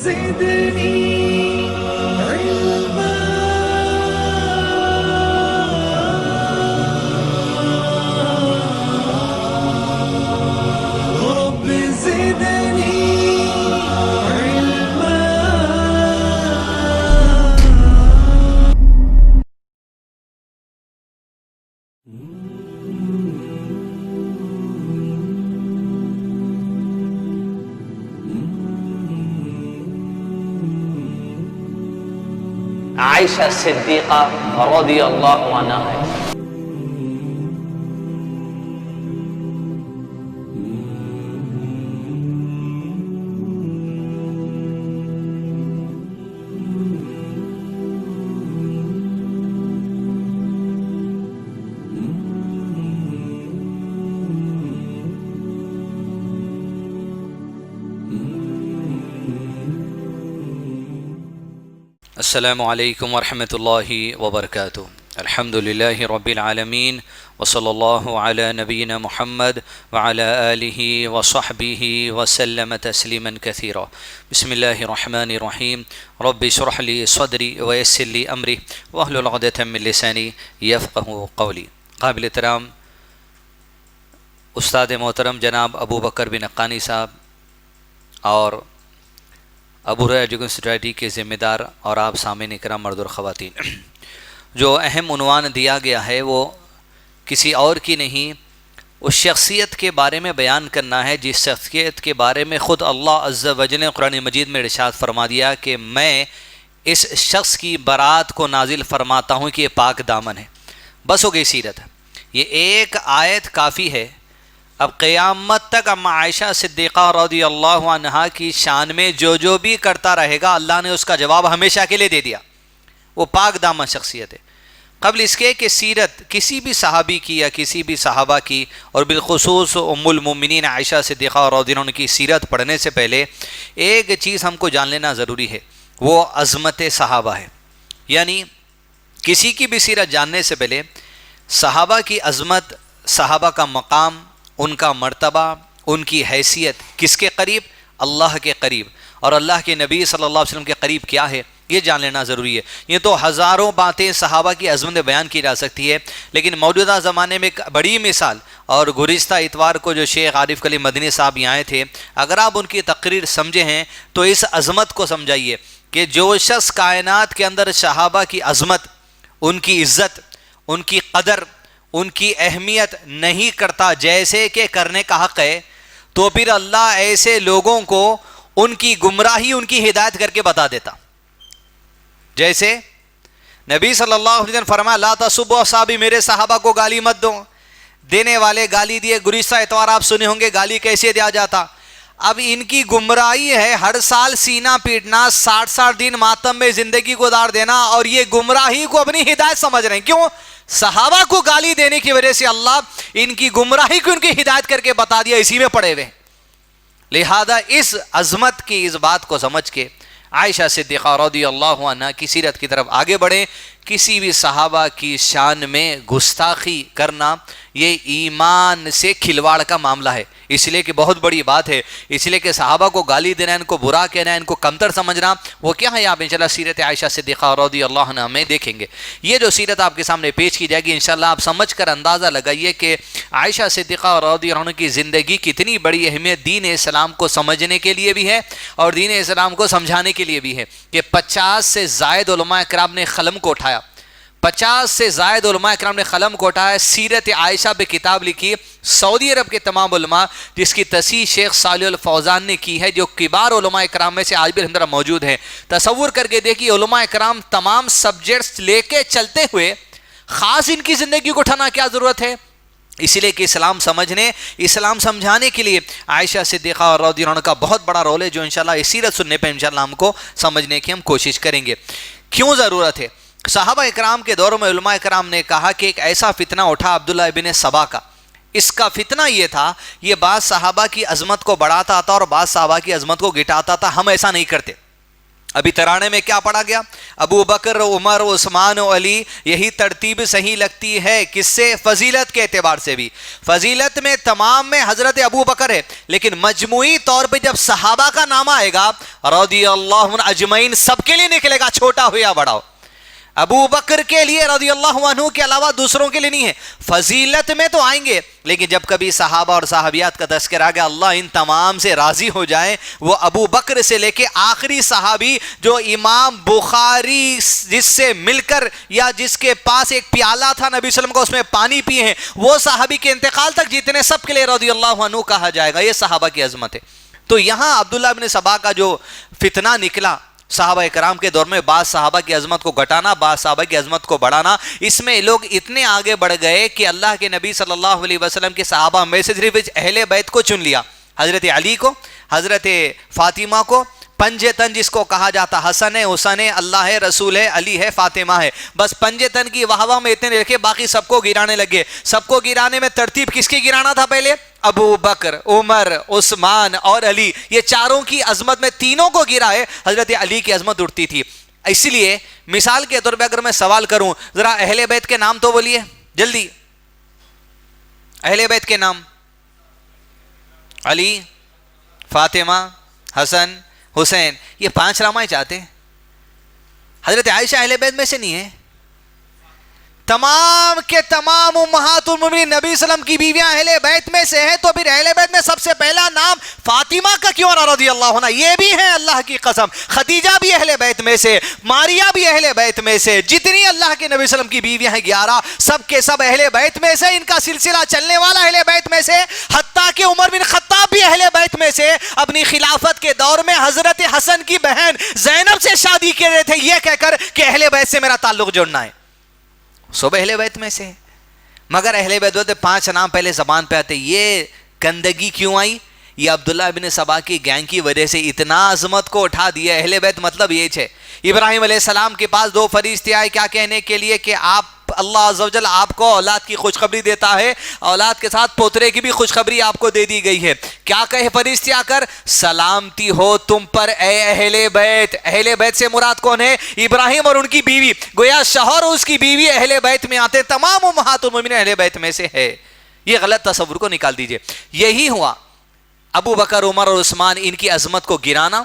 زدني علما رب زدني علما. عائشہ صدیقہ رضی اللہ عنہا ہے. السلام علیکم ورحمۃ اللہ وبرکاتہ. الحمدللہ رب العالمین وصلی اللہ علی نبینا محمد وعلی آلہ وصحبہ وسلم تسلیما کثیرا. بسم اللہ الرحمن الرحیم. رب اشرح لی صدری ویسر لی امری واحلل عقدۃ من لسانی یفقہوا قولی. قابل احترام استاد محترم جناب ابو بکر بن حقانی صاحب اور ابو ہریرہ ایجوکیشن سوسائٹی کے ذمہ دار اور آپ سامعین اکرام مرد اور خواتین، جو اہم عنوان دیا گیا ہے وہ کسی اور کی نہیں، اس شخصیت کے بارے میں بیان کرنا ہے جس شخصیت کے بارے میں خود اللہ عز و جل نے قرآن مجید میں ارشاد فرما دیا کہ میں اس شخص کی برات کو نازل فرماتا ہوں کہ یہ پاک دامن ہے. بس ہو گئی سیرت. یہ ایک آیت کافی ہے. اب قیامت تک اما عائشہ صدیقہ رضی اللہ عنہا کی شان میں جو بھی کرتا رہے گا اللہ نے اس کا جواب ہمیشہ کے لیے دے دیا. وہ پاک دامن شخصیت ہے. قبل اس کے کہ سیرت کسی بھی صحابی کی یا کسی بھی صحابہ کی اور بالخصوص ام المومنین عائشہ صدیقہ رضی اللہ عنہ کی سیرت پڑھنے سے پہلے ایک چیز ہم کو جان لینا ضروری ہے، وہ عظمت صحابہ ہے. یعنی کسی کی بھی سیرت جاننے سے پہلے صحابہ کی عظمت، صحابہ کا مقام، ان کا مرتبہ، ان کی حیثیت کس کے قریب؟ اللہ کے قریب. اور اللہ کے نبی صلی اللہ علیہ وسلم کے قریب کیا ہے یہ جان لینا ضروری ہے. یہ تو ہزاروں باتیں صحابہ کی عظمت بیان کی جا سکتی ہے، لیکن موجودہ زمانے میں ایک بڑی مثال، اور گزشتہ اتوار کو جو شیخ عارف کلیم مدنی صاحب یہاں آئے تھے، اگر آپ ان کی تقریر سمجھے ہیں تو اس عظمت کو سمجھائیے کہ جو شخص کائنات کے اندر صحابہ کی عظمت، ان کی عزت، ان کی قدر، ان کی اہمیت نہیں کرتا جیسے کہ کرنے کا حق ہے، تو پھر اللہ ایسے لوگوں کو ان کی گمراہی، ان کی ہدایت کر کے بتا دیتا. جیسے نبی صلی اللہ علیہ وسلم فرمایا لا تسبوا اصحابی، میرے صحابہ کو گالی مت دو. دینے والے گالی دیے. گزشتہ اتوار آپ سنے ہوں گے گالی کیسے دیا جاتا. اب ان کی گمراہی ہے ہر سال سینہ پیٹنا، 60 دن ماتم میں زندگی گزار دینا، اور یہ گمراہی کو اپنی ہدایت سمجھ رہے ہیں. کیوں؟ صحابہ کو گالی دینے کی وجہ سے اللہ ان کی گمراہی کو ان کی ہدایت کر کے بتا دیا، اسی میں پڑے ہوئے. لہذا اس عظمت کی اس بات کو سمجھ کے عائشہ صدیقہ رضی اللہ عنہا کی سیرت کی طرف آگے بڑھیں. کسی بھی صحابہ کی شان میں گستاخی کرنا یہ ایمان سے کھلواڑ کا معاملہ ہے. اس لیے کہ بہت بڑی بات ہے. اس لیے کہ صحابہ کو گالی دینا، ان کو برا کہنا، ان کو کمتر سمجھنا، وہ کیا ہے آپ انشاءاللہ سیرت عائشہ صدیقہ رضی اللہ عنہا میں دیکھیں گے. یہ جو سیرت آپ کے سامنے پیش کی جائے گی انشاءاللہ آپ سمجھ کر اندازہ لگائیے کہ عائشہ صدیقہ رضی اللہ عنہ کی زندگی کتنی بڑی اہمیت دین اسلام کو سمجھنے کے لیے بھی ہے اور دین اسلام کو سمجھانے کے لیے بھی ہے. کہ 50 سے زائد علماء کرام نے قلم کو اٹھایا، 50 سے زائد علماء کرام نے قلم کو اٹھایا، سیرت عائشہ پہ کتاب لکھی. سعودی عرب کے تمام علماء، جس کی تصحیح شیخ صالح الفوزان نے کی ہے، جو کبار علماء کرام میں سے آج بھی الحمدللہ موجود ہیں. تصور کر کے دیکھیے علماء کرام تمام سبجیکٹس لے کے چلتے ہوئے خاص ان کی زندگی کو اٹھانا کیا ضرورت ہے؟ اس لیے کہ اسلام سمجھنے، اسلام سمجھانے کے لیے عائشہ صدیقہ رضی اللہ عنہ کا بہت بڑا رول ہے، جو انشاءاللہ اس سیرت سننے پہ انشاءاللہ ہم کو سمجھنے کی ہم کوشش کریں گے. کیوں ضرورت ہے؟ صحابہ اکرام کے دور میں علماء اکرام نے کہا کہ ایک ایسا فتنہ اٹھا عبداللہ ابن سبا کا. اس کا فتنہ یہ تھا، یہ بعض صحابہ کی عظمت کو بڑھاتا تھا اور بعض صحابہ کی عظمت کو گھٹاتا تھا. ہم ایسا نہیں کرتے. ابھی ترانے میں کیا پڑھا گیا؟ ابو بکر عمر عثمان و علی، یہی ترتیب صحیح لگتی ہے. کس سے؟ فضیلت کے اعتبار سے بھی. فضیلت میں تمام میں حضرت ابو بکر ہے، لیکن مجموعی طور پہ جب صحابہ کا نام آئے گا رضی اللہ عنہ اجمعین، سب کے لیے نکلے گا، چھوٹا ہو یا بڑا ہو. ابو بکر کے لیے رضی اللہ عنہ کے علاوہ دوسروں کے لیے نہیں ہے. فضیلت میں تو آئیں گے، لیکن جب کبھی صحابہ اور صحابیات کا تذکرہ آ گیا، اللہ ان تمام سے راضی ہو جائے، وہ ابو بکر سے لے کے آخری صحابی جو امام بخاری جس سے مل کر یا جس کے پاس ایک پیالہ تھا نبی صلی اللہ علیہ وسلم کا، اس میں پانی پیے ہیں، وہ صحابی کے انتقال تک جتنے، سب کے لیے رضی اللہ عنہ کہا جائے گا. یہ صحابہ کی عظمت ہے. تو یہاں عبداللہ بن سبا کا جو فتنہ نکلا صحابہ کرام کے دور میں، بعض صحابہ کی عظمت کو گھٹانا، بعض صحابہ کی عظمت کو بڑھانا، اس میں لوگ اتنے آگے بڑھ گئے کہ اللہ کے نبی صلی اللہ علیہ وسلم کے صحابہ میں سے صرف اہل بیت کو چن لیا. حضرت علی کو، حضرت فاطمہ کو، پنجے تن جس کو کہا جاتا، حسن ہے، حسین ہے، اللہ ہے، رسول ہے، علی ہے، فاطمہ ہے، بس پنجے تن کی واہ واہ میں اتنے رکھے، باقی سب کو گرانے لگے. سب کو گرانے میں ترتیب کس کی گرانا تھا پہلے؟ ابو بکر، عمر، عثمان اور علی، یہ چاروں کی عظمت میں تینوں کو گرا ہے، حضرت علی کی عظمت اٹھتی تھی. اس لیے مثال کے طور پہ اگر میں سوال کروں، ذرا اہل بیت کے نام تو بولیے جلدی. اہل بیت کے نام: علی، فاطمہ، حسن، حسین. یہ 5 نام چاہتے ہیں. حضرت عائشہ اہل بیت میں سے نہیں ہے. تمام کے تمام امہات المومنین نبی صلی اللہ علیہ وسلم کی بیویاں اہل بیت میں سے ہے، تو پھر اہل بیت میں سب سے پہلا نام فاطمہ کا کیوں نہ رضی اللہ عنہ؟ یہ بھی ہے اللہ کی قسم. خدیجہ بھی اہل بیت میں سے، ماریہ بھی اہل بیت میں سے، جتنی اللہ کے نبی صلی اللہ علیہ وسلم کی بیویاں ہیں 11، سب کے سب اہل بیت میں سے. ان کا سلسلہ چلنے والا اہل بیت میں سے. حتیٰ کہ عمر بن خطاب بھی اہل بیت میں سے. اپنی خلافت کے دور میں حضرت حسن کی بہن زینب سے شادی کر رہے تھے، یہ کہہ کر کہ اہل بیت سے میرا تعلق جوڑنا ہے. سب اہل بیت میں سے. مگر اہل بیت ہوتے 5 نام پہلے زبان پہ آتے. یہ گندگی کیوں آئی؟ یہ عبداللہ بن سبا کی گینگ کی وجہ سے اتنا عظمت کو اٹھا دیا. اہل بیت مطلب یہ ہے. ابراہیم علیہ السلام کے پاس 2 فرشتے آئے، کیا کہنے کے لیے؟ کہ آپ، اللہ عز و جل آپ کو اولاد کی خوشخبری دیتا ہے، اولاد کے ساتھ پوترے کی بھی خوشخبری آپ کو دے دی گئی ہے. کیا کہے فرشتے آ کر؟ سلامتی ہو تم پر اے اہل بیت. اہل بیت سے مراد کون ہے؟ ابراہیم اور ان کی بیوی. گویا شوہر اور اس کی بیوی اہل بیت میں آتے. تمام امہات المومنین اہل بیت میں سے ہے. یہ غلط تصور کو نکال دیجئے. یہی ہوا ابو بکر، عمر اور عثمان، ان کی عظمت کو گرانا،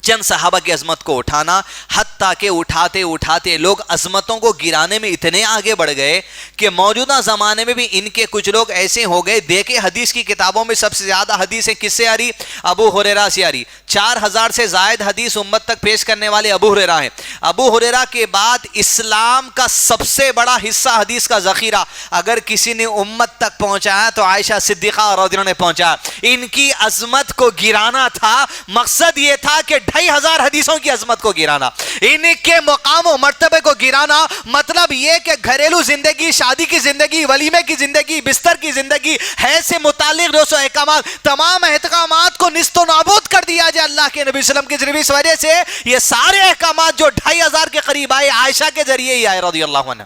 چند صحابہ کی عظمت کو اٹھانا، حتیٰ کہ اٹھاتے اٹھاتے لوگ عظمتوں کو گرانے میں اتنے آگے بڑھ گئے کہ موجودہ زمانے میں بھی ان کے کچھ لوگ ایسے ہو گئے. دیکھیں حدیث کی کتابوں میں سب سے زیادہ حدیثیں کس سے آ رہی؟ ابو ہریرہ سے آ رہی. 4000 سے زائد حدیث امت تک پیش کرنے والے ابو ہریرہ ہیں. ابو ہریرہ کے بعد اسلام کا سب سے بڑا حصہ حدیث کا ذخیرہ اگر کسی نے امت تک پہنچایا تو عائشہ صدیقہ رضی اللہ عنہا نے پہنچایا. ان کی عظمت کو گرانا تھا. مقصد یہ تھا کہ 2500 حدیثوں کی عظمت کو گرانا، ان کے مقام و مرتبے کو گرانا. مطلب یہ کہ گھریلو زندگی، شادی کی زندگی، ولیمے کی زندگی، بستر کی زندگی، حیض سے متعلق 200 احکامات، تمام احکامات کو نیست و نابود کر دیا جائے اللہ کے نبی صلی اللہ علیہ وسلم کی ذریعے. اس وجہ سے یہ سارے احکامات جو 2500 کے قریب آئے عائشہ کے ذریعے ہی آئے رضی اللہ عنہ.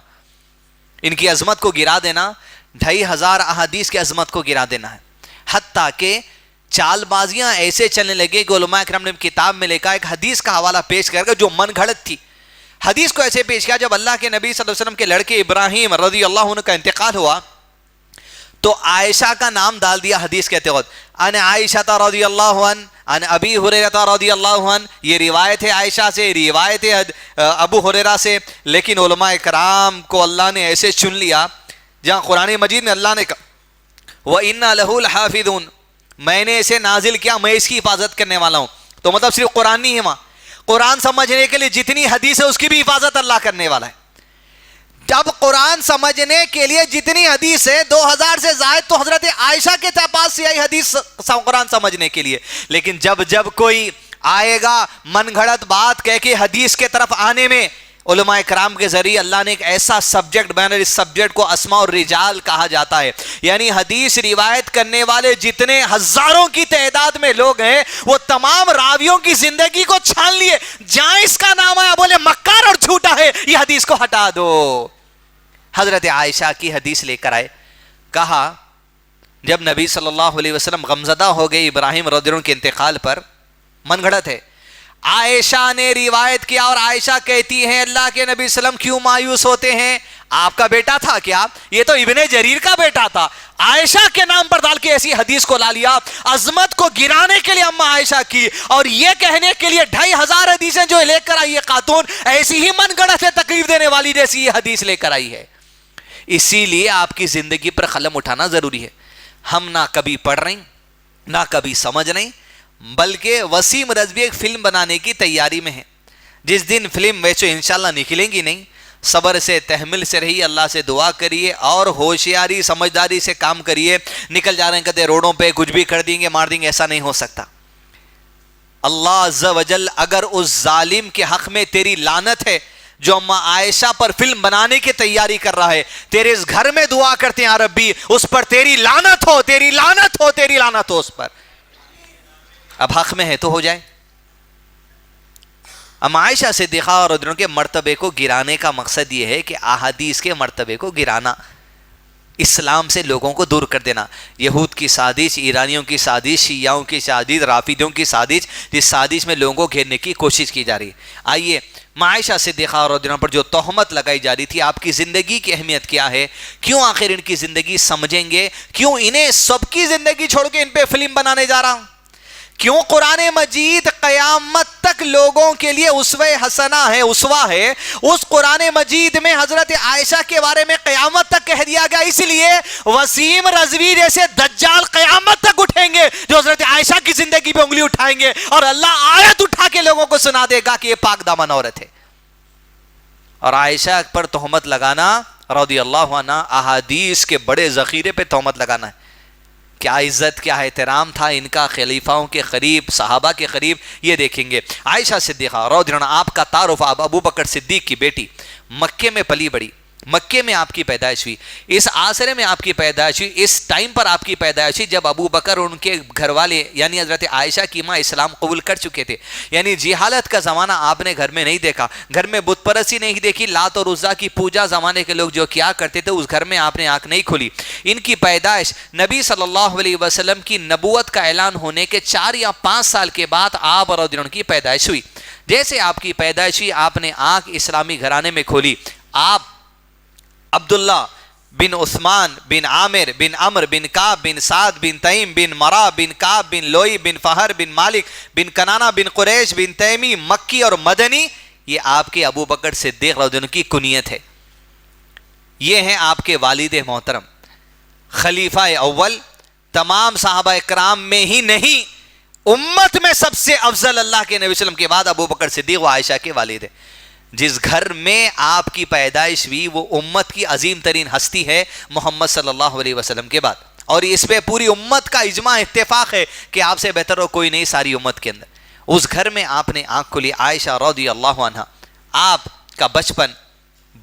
ان کی عظمت کو گرا دینا، 2500 احادیث کی عظمت کو گرا دینا ہے. حتیٰ کہ چال بازیاں ایسے چلنے لگے کہ علماء کرام نے کتاب میں لکھا ایک حدیث کا حوالہ پیش کر کے جو من گھڑت تھی. حدیث کو ایسے پیش کیا، جب اللہ کے نبی صلی اللہ علیہ وسلم کے لڑکے ابراہیم رضی اللہ عنہ کا انتقال ہوا تو عائشہ کا نام ڈال دیا حدیث کے تحت. ان عائشہ رضی اللہ عنہ ان ابی ہریرہ رضی اللہ عنہ. یہ روایت ہے عائشہ سے، روایت ہے ابو ہریرہ سے. لیکن علماء کرام کو اللہ نے ایسے چن لیا جہاں قرآن مجید میں اللہ نے کہا وَإِنَّا لَهُ لَحَافِظُونَ، میں نے اسے نازل کیا، میں اس کی حفاظت کرنے والا ہوں. تو مطلب صرف قرآن نہیں ہے، وہاں قرآن سمجھنے کے لیے جتنی حدیث ہے اس کی بھی حفاظت اللہ کرنے والا ہے. جب قرآن سمجھنے کے لیے جتنی حدیث ہے 2000 سے زائد تو حضرت عائشہ کے پاس سے آئی حدیث قرآن سمجھنے کے لیے. لیکن جب کوئی آئے گا من گھڑت بات کہہ کے حدیث کے طرف آنے میں، علماء کرام کے ذریعے اللہ نے ایک ایسا سبجیکٹ بنا، اس سبجیکٹ کو اسماء الرجال کہا جاتا ہے. یعنی حدیث روایت کرنے والے جتنے ہزاروں کی تعداد میں لوگ ہیں وہ تمام راویوں کی زندگی کو چھان لیے. جہاں اس کا نام آیا بولے مکار اور جھوٹا ہے، یہ حدیث کو ہٹا دو. حضرت عائشہ کی حدیث لے کر آئے. کہا جب نبی صلی اللہ علیہ وسلم غمزدہ ہو گئے ابراہیم رضی اللہ عنہ کے انتقال پر، من گھڑت ہے، عائشہ نے روایت کیا اور عائشہ کہتی ہیں اللہ کے نبی صلی اللہ علیہ وسلم کیوں مایوس ہوتے ہیں؟ آپ کا بیٹا تھا کیا؟ یہ تو ابن جریر کا بیٹا تھا. عائشہ کے نام پر ڈال کے ایسی حدیث کو لا لیا, عظمت کو گرانے کے لیے اما عائشہ کی, اور یہ کہنے کے لیے 2500 حدیثیں جو لے کر آئی ہے خاتون, ایسی ہی من گڑت سے تکلیف دینے والی جیسی یہ حدیث لے کر آئی ہے. اسی لیے آپ کی زندگی پر قلم اٹھانا ضروری ہے. ہم نہ کبھی پڑھ رہے ہیں نہ کبھی سمجھ رہے ہیں, بلکہ وسیم رضوی ایک فلم بنانے کی تیاری میں ہے. جس دن فلم ویسے انشاءاللہ نکلیں گی نہیں, صبر سے تحمل سے رہیے, اللہ سے دعا کریے اور ہوشیاری سمجھداری سے کام کریے. نکل جا رہے ہیں کہتے روڈوں پہ کچھ بھی کر دیں گے مار دیں گے, ایسا نہیں ہو سکتا. اللہ عز و جل اگر اس ظالم کے حق میں تیری لعنت ہے جو اما عائشہ پر فلم بنانے کی تیاری کر رہا ہے, تیرے اس گھر میں دعا کرتے ہیں یا ربی اس پر تیری لعنت ہو, تیری لعنت ہو, تیری لعنت ہو اس پر. اب حق میں ہے تو ہو جائے. اما عائشہ صدیقہ اور عنہ کے مرتبے کو گرانے کا مقصد یہ ہے کہ احادیث کے مرتبے کو گرانا, اسلام سے لوگوں کو دور کر دینا. یہود کی سازش, ایرانیوں کی سازش, شیعوں کی سازش, رافضیوں کی سازش, جس سازش میں لوگوں کو گھیرنے کی کوشش کی جا رہی ہے. آئیے عائشہ صدیقہ اور عنہ پر جو تہمت لگائی جا رہی تھی, آپ کی زندگی کی اہمیت کیا ہے, کیوں آخر ان کی زندگی سمجھیں گے, کیوں انہیں سب کی زندگی چھوڑ کے ان پہ فلم بنانے جا رہا ہوں, کیوں قرآن مجید قیامت تک لوگوں کے لیے اسوہ حسنہ ہے, اسوہ ہے. اس قرآن مجید میں حضرت عائشہ کے بارے میں قیامت تک کہہ دیا گیا, اس لیے وسیم رضوی جیسے دجال قیامت تک اٹھیں گے جو حضرت عائشہ کی زندگی پہ انگلی اٹھائیں گے, اور اللہ آیت اٹھا کے لوگوں کو سنا دے گا کہ یہ پاک دامن عورت ہے. اور عائشہ پر تہمت لگانا رضی اللہ عنہ احادیث کے بڑے ذخیرے پہ تہمت لگانا ہے. کیا عزت کیا احترام تھا ان کا خلیفاؤں کے قریب, صحابہ کے قریب, یہ دیکھیں گے. عائشہ صدیقہ رضی اللہ عنہ, آپ کا تعارف ابو بکر صدیق کی بیٹی, مکے میں پلی بڑی, مکے میں آپ کی پیدائش ہوئی, اس عصر میں آپ کی پیدائش ہوئی, اس ٹائم پر آپ کی پیدائش ہوئی جب ابو بکر اور ان کے گھر والے یعنی حضرت عائشہ کی ماں اسلام قبول کر چکے تھے. یعنی جہالت کا زمانہ آپ نے گھر میں نہیں دیکھا, گھر میں بت پرستی نہیں دیکھی, لات اور عزا کی پوجا زمانے کے لوگ جو کیا کرتے تھے اس گھر میں آپ نے آنکھ نہیں کھولی. ان کی پیدائش نبی صلی اللہ علیہ وسلم کی نبوت کا اعلان ہونے کے 4 یا 5 سال کے بعد آپ اور ان کی پیدائش ہوئی. جیسے آپ کی پیدائش ہوئی آپ نے آنکھ اسلامی گھرانے میں کھولی. آپ عبداللہ بن عثمان بن عامر بن عمر بن کعب بن سعد بن تیم بن مرا بن کعب بن لوئی بن فہر بن مالک بن کنانہ بن قریش بن تیمی, مکی اور مدنی, یہ آپ کے ابو بکر صدیق رضی اللہ عنہ کی کنیت ہے. یہ ہیں آپ کے والد محترم, خلیفہ اول, تمام صحابہ اکرام میں ہی نہیں امت میں سب سے افضل اللہ کے نبی صلی اللہ علیہ وسلم کے بعد ابو بکر صدیق و عائشہ کے والد ہیں. جس گھر میں آپ کی پیدائش ہوئی وہ امت کی عظیم ترین ہستی ہے محمد صلی اللہ علیہ وسلم کے بعد, اور اس پہ پوری امت کا اجماع اتفاق ہے کہ آپ سے بہتر ہو کوئی نہیں ساری امت کے اندر. اس گھر میں آپ نے آنکھ کھولی. عائشہ رضی اللہ عنہا, آپ کا بچپن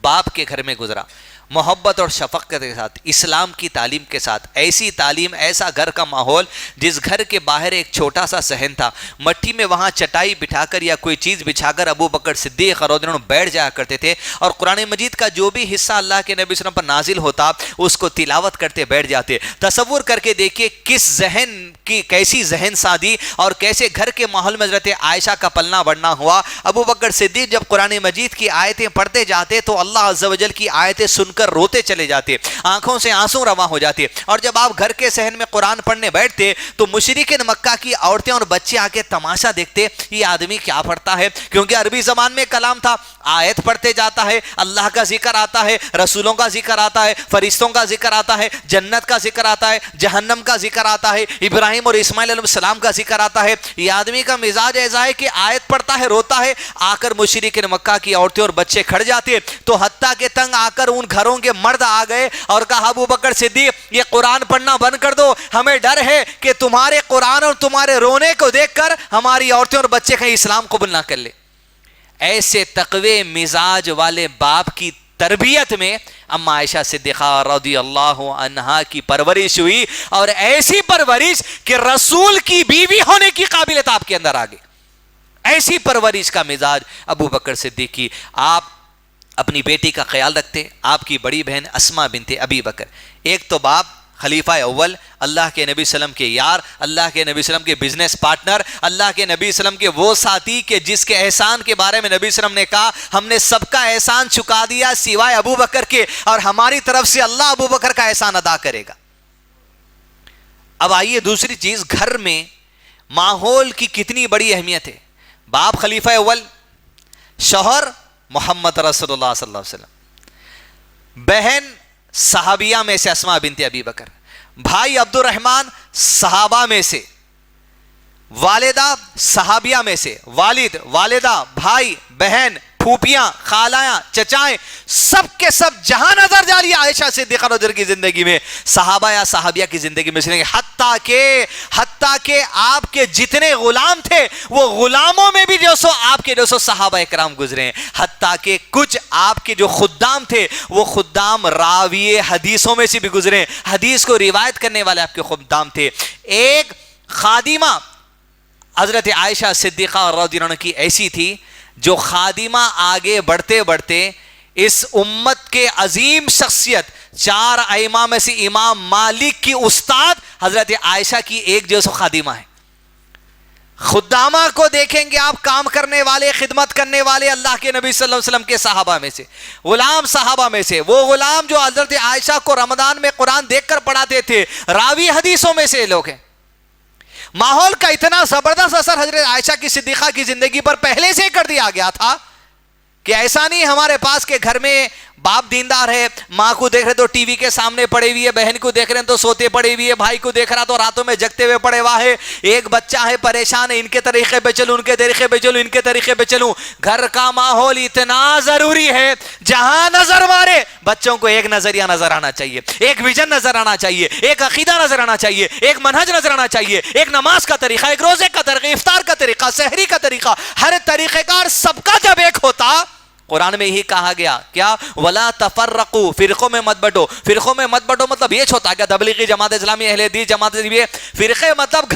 باپ کے گھر میں گزرا, محبت اور شفقت کے ساتھ, اسلام کی تعلیم کے ساتھ, ایسی تعلیم, ایسا گھر کا ماحول جس گھر کے باہر ایک چھوٹا سا صحن تھا, مٹی میں وہاں چٹائی بٹھا کر یا کوئی چیز بچھا کر ابو بکر صدیق رضی اللہ عنہ بیٹھ جایا کرتے تھے, اور قرآن مجید کا جو بھی حصہ اللہ کے نبی صلی اللہ علیہ وسلم پر نازل ہوتا اس کو تلاوت کرتے بیٹھ جاتے. تصور کر کے دیکھیے کس ذہن کی, کیسی ذہن سادی اور کیسے گھر کے ماحول میں حضرت عائشہ کا پلنا بڑھنا ہوا. ابو بکر صدیق جب قرآن مجید کی آیتیں پڑھتے جاتے تو اللہ عز و جل کی آیتیں سن کر روتے چلے جاتے, آنکھوں سے آنسو رواں ہو جاتے. اور جب آپ گھر کے صحن میں قرآن پڑھنے بیٹھتے تو مشرکین مکہ کی عورتیں اور بچے آ کے تماشا دیکھتے, یہ آدمی کیا پڑھتا ہے, کیونکہ عربی زبان میں کلام تھا. آیت پڑھتے جاتا ہے, اللہ کا ذکر آتا ہے, رسولوں کا ذکر آتا ہے, فرشتوں کا ذکر آتا ہے, جنت کا ذکر آتا ہے, جہنم کا ذکر آتا ہے, ابراہیم اور اسماعیل علیہ السلام کا ذکر آتا ہے. یہ آدمی کا مزاج ایسا ہے کہ آیت پڑھتا ہے روتا ہے, آ کر مشرکین مکہ کی عورتیں اور بچے کھڑ جاتے تو حتیٰ کہ تنگ آ کر ان گھروں کے مرد آ گئے اور کہا ابو بکر صدیق یہ قرآن پڑھنا بند کر دو, ہمیں ڈر ہے کہ تمہارے قرآن اور تمہارے رونے کو دیکھ کر ہماری عورتیں اور بچے کہیں اسلام قبول نہ کر لے. ایسے تقوی مزاج والے باپ کی تربیت میں اما عائشہ صدیقہ رضی اللہ عنہا کی پرورش ہوئی, اور ایسی پرورش کہ رسول کی بیوی ہونے کی قابلیت آپ کے اندر آ گئی. ایسی پرورش کا مزاج ابو بکر صدیق کی. آپ اپنی بیٹی کا خیال رکھتے, آپ کی بڑی بہن اسما بنت ابی بکر, ایک تو باپ خلیفہ اول، اللہ کے نبی صلی اللہ علیہ وسلم کے یار، اللہ کے نبی صلی اللہ علیہ وسلم کے بزنس پارٹنر، اللہ کے نبی صلی اللہ علیہ وسلم کے وہ ساتھی کہ جس کے احسان کے بارے میں نبی صلی اللہ علیہ وسلم نے کہا ہم نے سب کا احسان چکا دیا سوائے ابو بکر کے، اور ہماری طرف سے اللہ ابو بکر کا احسان ادا کرے گا۔ اب آئیے دوسری چیز، گھر میں ماحول کی کتنی بڑی اہمیت ہے۔ باپ خلیفہ اول، شوہر محمد رسول اللہ صلی اللہ علیہ وسلم، بہن صحابیہ میں سے اسماء بنت ابی بکر، بھائی عبد الرحمن صحابہ میں سے، والدہ صحابیہ میں سے، والد، والدہ، بھائی، بہن، پھوپیاں، خالایاں، چچائیں، سب کے سب جہاں نظر جا رہی عائشہ صدیقہ رضی اللہ عنہا کی زندگی میں، صحابہ یا صحابیہ کی زندگی میں، حتیٰ کہ آپ کے جتنے غلام تھے وہ غلاموں میں بھی جو سو صحابہ اکرام گزرے ہیں، حتیٰ کہ کچھ آپ کے جو خدام تھے وہ خدام راوی حدیثوں میں سے بھی گزرے ہیں، حدیث کو روایت کرنے والے آپ کے خدام تھے۔ ایک خادمہ حضرت عائشہ صدیقہ رضی اللہ عنہا کی ایسی تھی جو خادمہ آگے بڑھتے بڑھتے اس امت کے عظیم شخصیت، چار ائمہ میں سے امام مالک کی استاد حضرت عائشہ کی ایک جو سو خادمہ ہے۔ خدامہ کو دیکھیں گے آپ، کام کرنے والے، خدمت کرنے والے اللہ کے نبی صلی اللہ علیہ وسلم کے صحابہ میں سے، غلام صحابہ میں سے، وہ غلام جو حضرت عائشہ کو رمضان میں قرآن دیکھ کر پڑھاتے تھے، راوی حدیثوں میں سے لوگ ہیں۔ ماحول کا اتنا زبردست اثر حضرت عائشہ کی صدیقہ کی زندگی پر پہلے سے کر دیا گیا تھا کہ ایسا نہیں ہمارے پاس کہ گھر میں باپ دیندار ہے، ماں کو دیکھ رہے تو ٹی وی کے سامنے پڑے ہوئی ہے، بہن کو دیکھ رہے ہیں تو سوتے پڑے ہوئی ہے، بھائی کو دیکھ رہا تو راتوں میں جگتے ہوئے پڑے ہوا ہے، ایک بچہ ہے پریشان ہے، ان کے طریقے پہ چلوں، ان کے طریقے پہ چلوں، ان کے طریقے پہ چلوں۔ گھر کا ماحول اتنا ضروری ہے، جہاں نظر مارے بچوں کو ایک نظریہ نظر آنا چاہیے، ایک ویژن نظر آنا چاہیے، ایک عقیدہ نظر آنا چاہیے، ایک منہج نظر آنا چاہیے، ایک نماز کا طریقہ، ایک روزے کا طریقہ، افطار کا طریقہ، سحری کا طریقہ، ہر طریقہ کار سب کا جب ایک ہوتا، قرآن میں ہی کہا گیا کیا وَلَا تَفَرَّقُوا، فرقوں میں مت بٹو۔ فرقوں میں مت بٹو مطلب یہ ہوتا ہے کہ تبلیغی جماعت اسلامی، اہل حدیث جماعت اسلامی، فرقے مطلب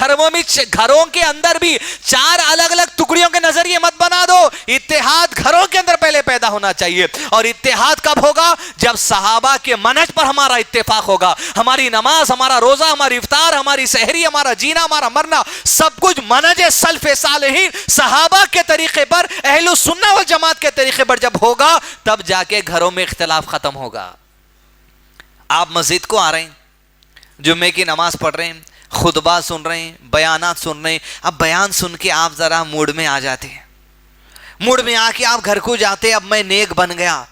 گھروں کے اندر بھی چار الگ الگ ٹکڑیوں کے نظریے مت بنا دو۔ اتحاد گھروں کے اندر پہلے پیدا ہونا چاہیے، اور اتحاد کب ہوگا؟ جب صحابہ کے منہج پر ہمارا اتفاق ہوگا، ہماری نماز، ہمارا روزہ، ہماری افطار، ہماری سحری، ہمارا جینا، ہمارا مرنا، سب کچھ منہج سلف صالحین صحابہ کے طریقے پر، اہل السنہ والجماعت کے طریقے پر جب ہوگا، تب جا کے گھروں میں اختلاف ختم ہوگا۔ آپ مسجد کو آ رہے ہیں، جمعے کی نماز پڑھ رہے ہیں، خطبہ سن رہے ہیں، بیانات سن رہے ہیں، اب بیان سن کے آپ ذرا موڈ میں آ جاتے ہیں، موڈ میں آ کے آپ گھر کو جاتے، اب میں نیک بن گیا،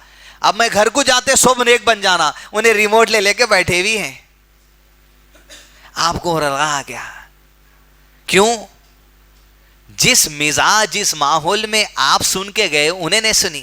اب میں گھر کو جاتے سب نیک بن جانا، انہیں ریموٹ لے کے بیٹھے ہوئی ہیں، آپ کو رغا آ گیا۔ کیوں؟ جس مزاج، جس ماحول میں آپ سن کے گئے انہیں نے سنی،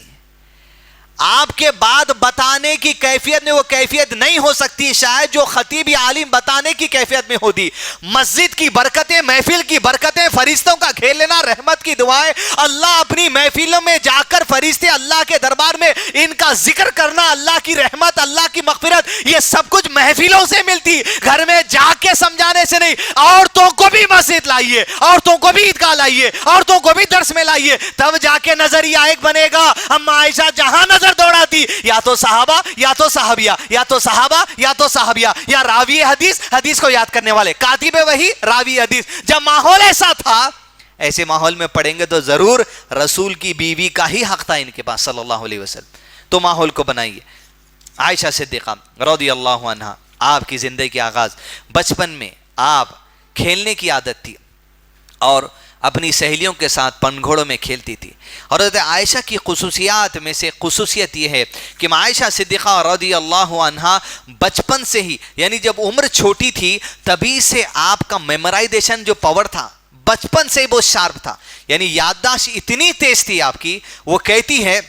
آپ کے بعد بتانے کی کیفیت میں وہ کیفیت نہیں ہو سکتی شاید جو خطیب یا عالم بتانے کی کیفیت میں ہوتی۔ مسجد کی برکتیں، محفل کی برکتیں، فرشتوں کا گھیر لینا، رحمت کی دعائیں، اللہ اپنی محفلوں میں جا کر فرشتے اللہ کے دربار میں ان کا ذکر کرنا، اللہ کی رحمت، اللہ کی مغفرت، یہ سب کچھ محفلوں سے ملتی، گھر میں جا کے سمجھانے سے نہیں۔ عورتوں کو بھی مسجد لائیے، عورتوں کو بھی عیدگاہ لائیے، عورتوں کو بھی درس میں لائیے، تب جا کے نظریہ ایک بنے گا۔ اما عائشہ جہاں نظر دوڑاتی، یا تو صحابہ یا تو صحابیہ، یا تو صحابہ یا تو صحابیہ، یا راوی حدیث، حدیث کو یاد کرنے والے، کاتب وحی، راوی حدیث۔ جب ماحول ایسا تھا، ایسے ماحول میں پڑھیں گے تو ضرور رسول کی بیوی کا ہی حق تھا ان کے پاس صلی اللہ علیہ وسلم۔ تو ماحول کو بنائیے۔ عائشہ صدیقہ رضی اللہ عنہا، آپ کی زندگی کی آغاز بچپن میں آپ کھیلنے کی عادت تھی اور اپنی سہیلیوں کے ساتھ پن گھوڑوں میں کھیلتی تھی۔ اور حضرت عائشہ کی خصوصیات میں سے خصوصیت یہ ہے کہ عائشہ صدیقہ رضی اللہ عنہا بچپن سے ہی، یعنی جب عمر چھوٹی تھی تبھی سے آپ کا میمورائزیشن جو پاور تھا بچپن سے بہت شارپ تھا، یعنی یادداشت اتنی تیز تھی آپ کی۔ وہ کہتی ہے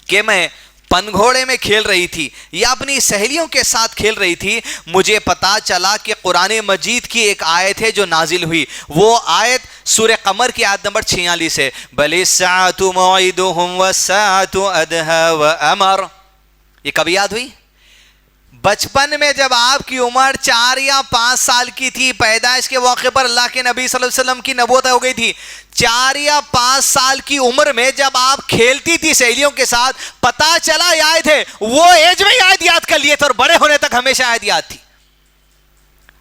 کہ میں پن گھوڑے میں کھیل رہی تھی یا اپنی سہیلیوں کے ساتھ کھیل رہی تھی، مجھے پتا چلا کہ قرآن مجید کی ایک آیت ہے جو نازل ہوئی، وہ آیت سورہ قمر کی آیت نمبر 46 ہے، بل الساعۃ موعدہم والساعۃ ادہی وامر۔ یہ کبھی یاد ہوئی؟ بچپن میں جب آپ کی عمر 4 یا 5 سال کی تھی، پیدائش کے موقع پر اللہ کے نبی صلی اللہ علیہ وسلم کی نبوت ہو گئی تھی، 4 یا 5 سال کی عمر میں جب آپ کھیلتی تھی سہیلیوں کے ساتھ، پتا چلا یہ آیت ہے، وہ ایج میں آیت یاد کر لیے تھے اور بڑے ہونے تک ہمیشہ آیت یاد تھی۔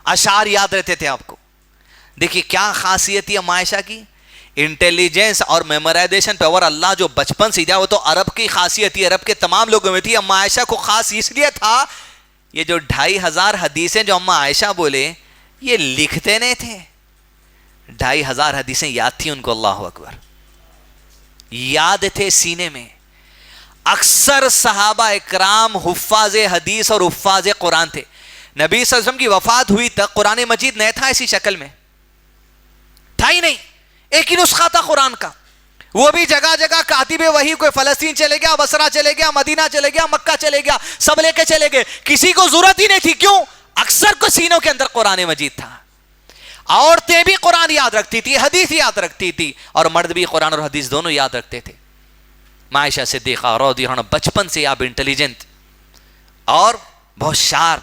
اشعار یاد رہتے تھے آپ کو. دیکھیے کیا خاصیت ہے اما عائشہ کی, انٹیلیجنس اور میمورائزیشن پاور اللہ جو بچپن سے دیا, وہ تو عرب کی خاصیت تھی, عرب کے تمام لوگوں میں تھی. اما عائشہ کو خاص اس لیے تھا, یہ جو 2500 حدیثیں جو اما عائشہ بولے یہ لکھتے نہیں تھے, 2500 حدیثیں یاد تھی ان کو, اللہ اکبر, یاد تھے سینے میں. اکثر صحابہ اکرام حفاظ حدیث اور حفاظ قرآن تھے. نبی صلی اللہ علیہ وسلم کی وفات ہوئی تک قرآن مجید نہیں تھا ایسی شکل میں, تھا ہی نہیں, ایک ہی نسخہ تھا قرآن کا, وہ بھی جگہ جگہ کاتب وحی, کوئی فلسطین چلے گیا, بصرہ چلے گیا, مدینہ چلے گیا, مکہ چلے گیا, سب لے کے چلے گئے, کسی کو ضرورت ہی نہیں تھی. کیوں؟ اکثر کو سینوں کے اندر قرآن مجید تھا. عورتیں بھی قرآن یاد رکھتی تھی, حدیث یاد رکھتی تھی, اور مرد بھی قرآن اور حدیث دونوں یاد رکھتے تھے. عائشہ صدیقہ رضی اللہ عنہا بچپن سے آپ انٹیلیجنٹ اور بہت شارپ,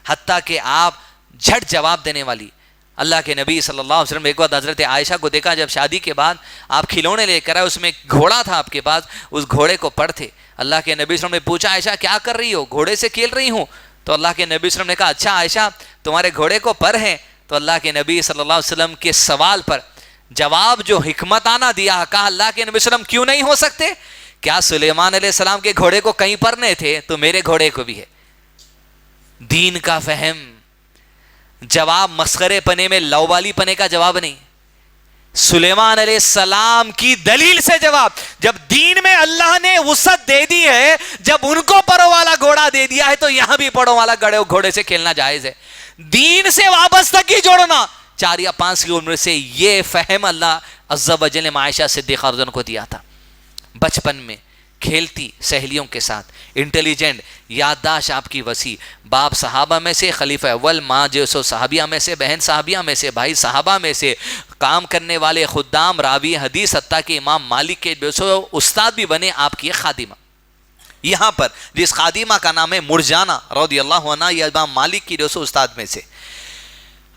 حتیٰ کہ آپ جھٹ جواب دینے والی. اللہ کے نبی صلی اللہ علیہ وسلم ایک بار حضرت عائشہ کو دیکھا, جب شادی کے بعد آپ کھلونے لے کر آئے, اس میں ایک گھوڑا تھا آپ کے پاس, اس گھوڑے کو پر تھے. اللہ کے نبی صلی اللہ علیہ وسلم نے پوچھا, عائشہ کیا کر رہی ہو؟ گھوڑے سے کھیل رہی ہوں. تو اللہ کے نبی صلی اللہ علیہ وسلم نے کہا, اچھا عائشہ تمہارے گھوڑے کو پر ہے؟ تو اللہ کے نبی صلی اللہ علیہ وسلم کے سوال پر جواب جو حکمتانہ دیا, کہا اللہ کے نبی صلی اللہ علیہ وسلم کیوں نہیں ہو سکتے؟ کیا سلیمان علیہ السلام کے گھوڑے کو کہیں پر نہیں تھے؟ تو میرے گھوڑے کو بھی ہے. دین کا فہم, جواب مسخرے پنے میں لوبالی پنے کا جواب نہیں, سلیمان علیہ السلام کی دلیل سے جواب. جب دین میں اللہ نے وسعت دے دی ہے, جب ان کو پروں والا گھوڑا دے دیا ہے, تو یہاں بھی پروں والا گھوڑے سے کھیلنا جائز ہے. دین سے وابستگی جوڑنا 4 یا 5 کی عمر سے, یہ فہم اللہ عز و جل نے عائشہ صدیقہ رضی اللہ عنہا کو دیا تھا. بچپن میں کھیلتی سہیلیوں کے ساتھ, انٹیلیجنٹ, یادداشت آپ کی وسیع, باپ صحابہ میں سے خلیفہ اول, ماں جو سو صحابیہ میں سے, بہن صحابیہ میں سے, بھائی صحابہ میں سے, کام کرنے والے خدام, راوی حدیث, حتیٰ کہ امام مالک کے جو سو استاد بھی بنے آپ کی خادمہ. یہاں پر جس خادمہ کا نام ہے مرجانہ رضی اللہ عنہا, یہ امام مالک کی جو سو استاد میں سے.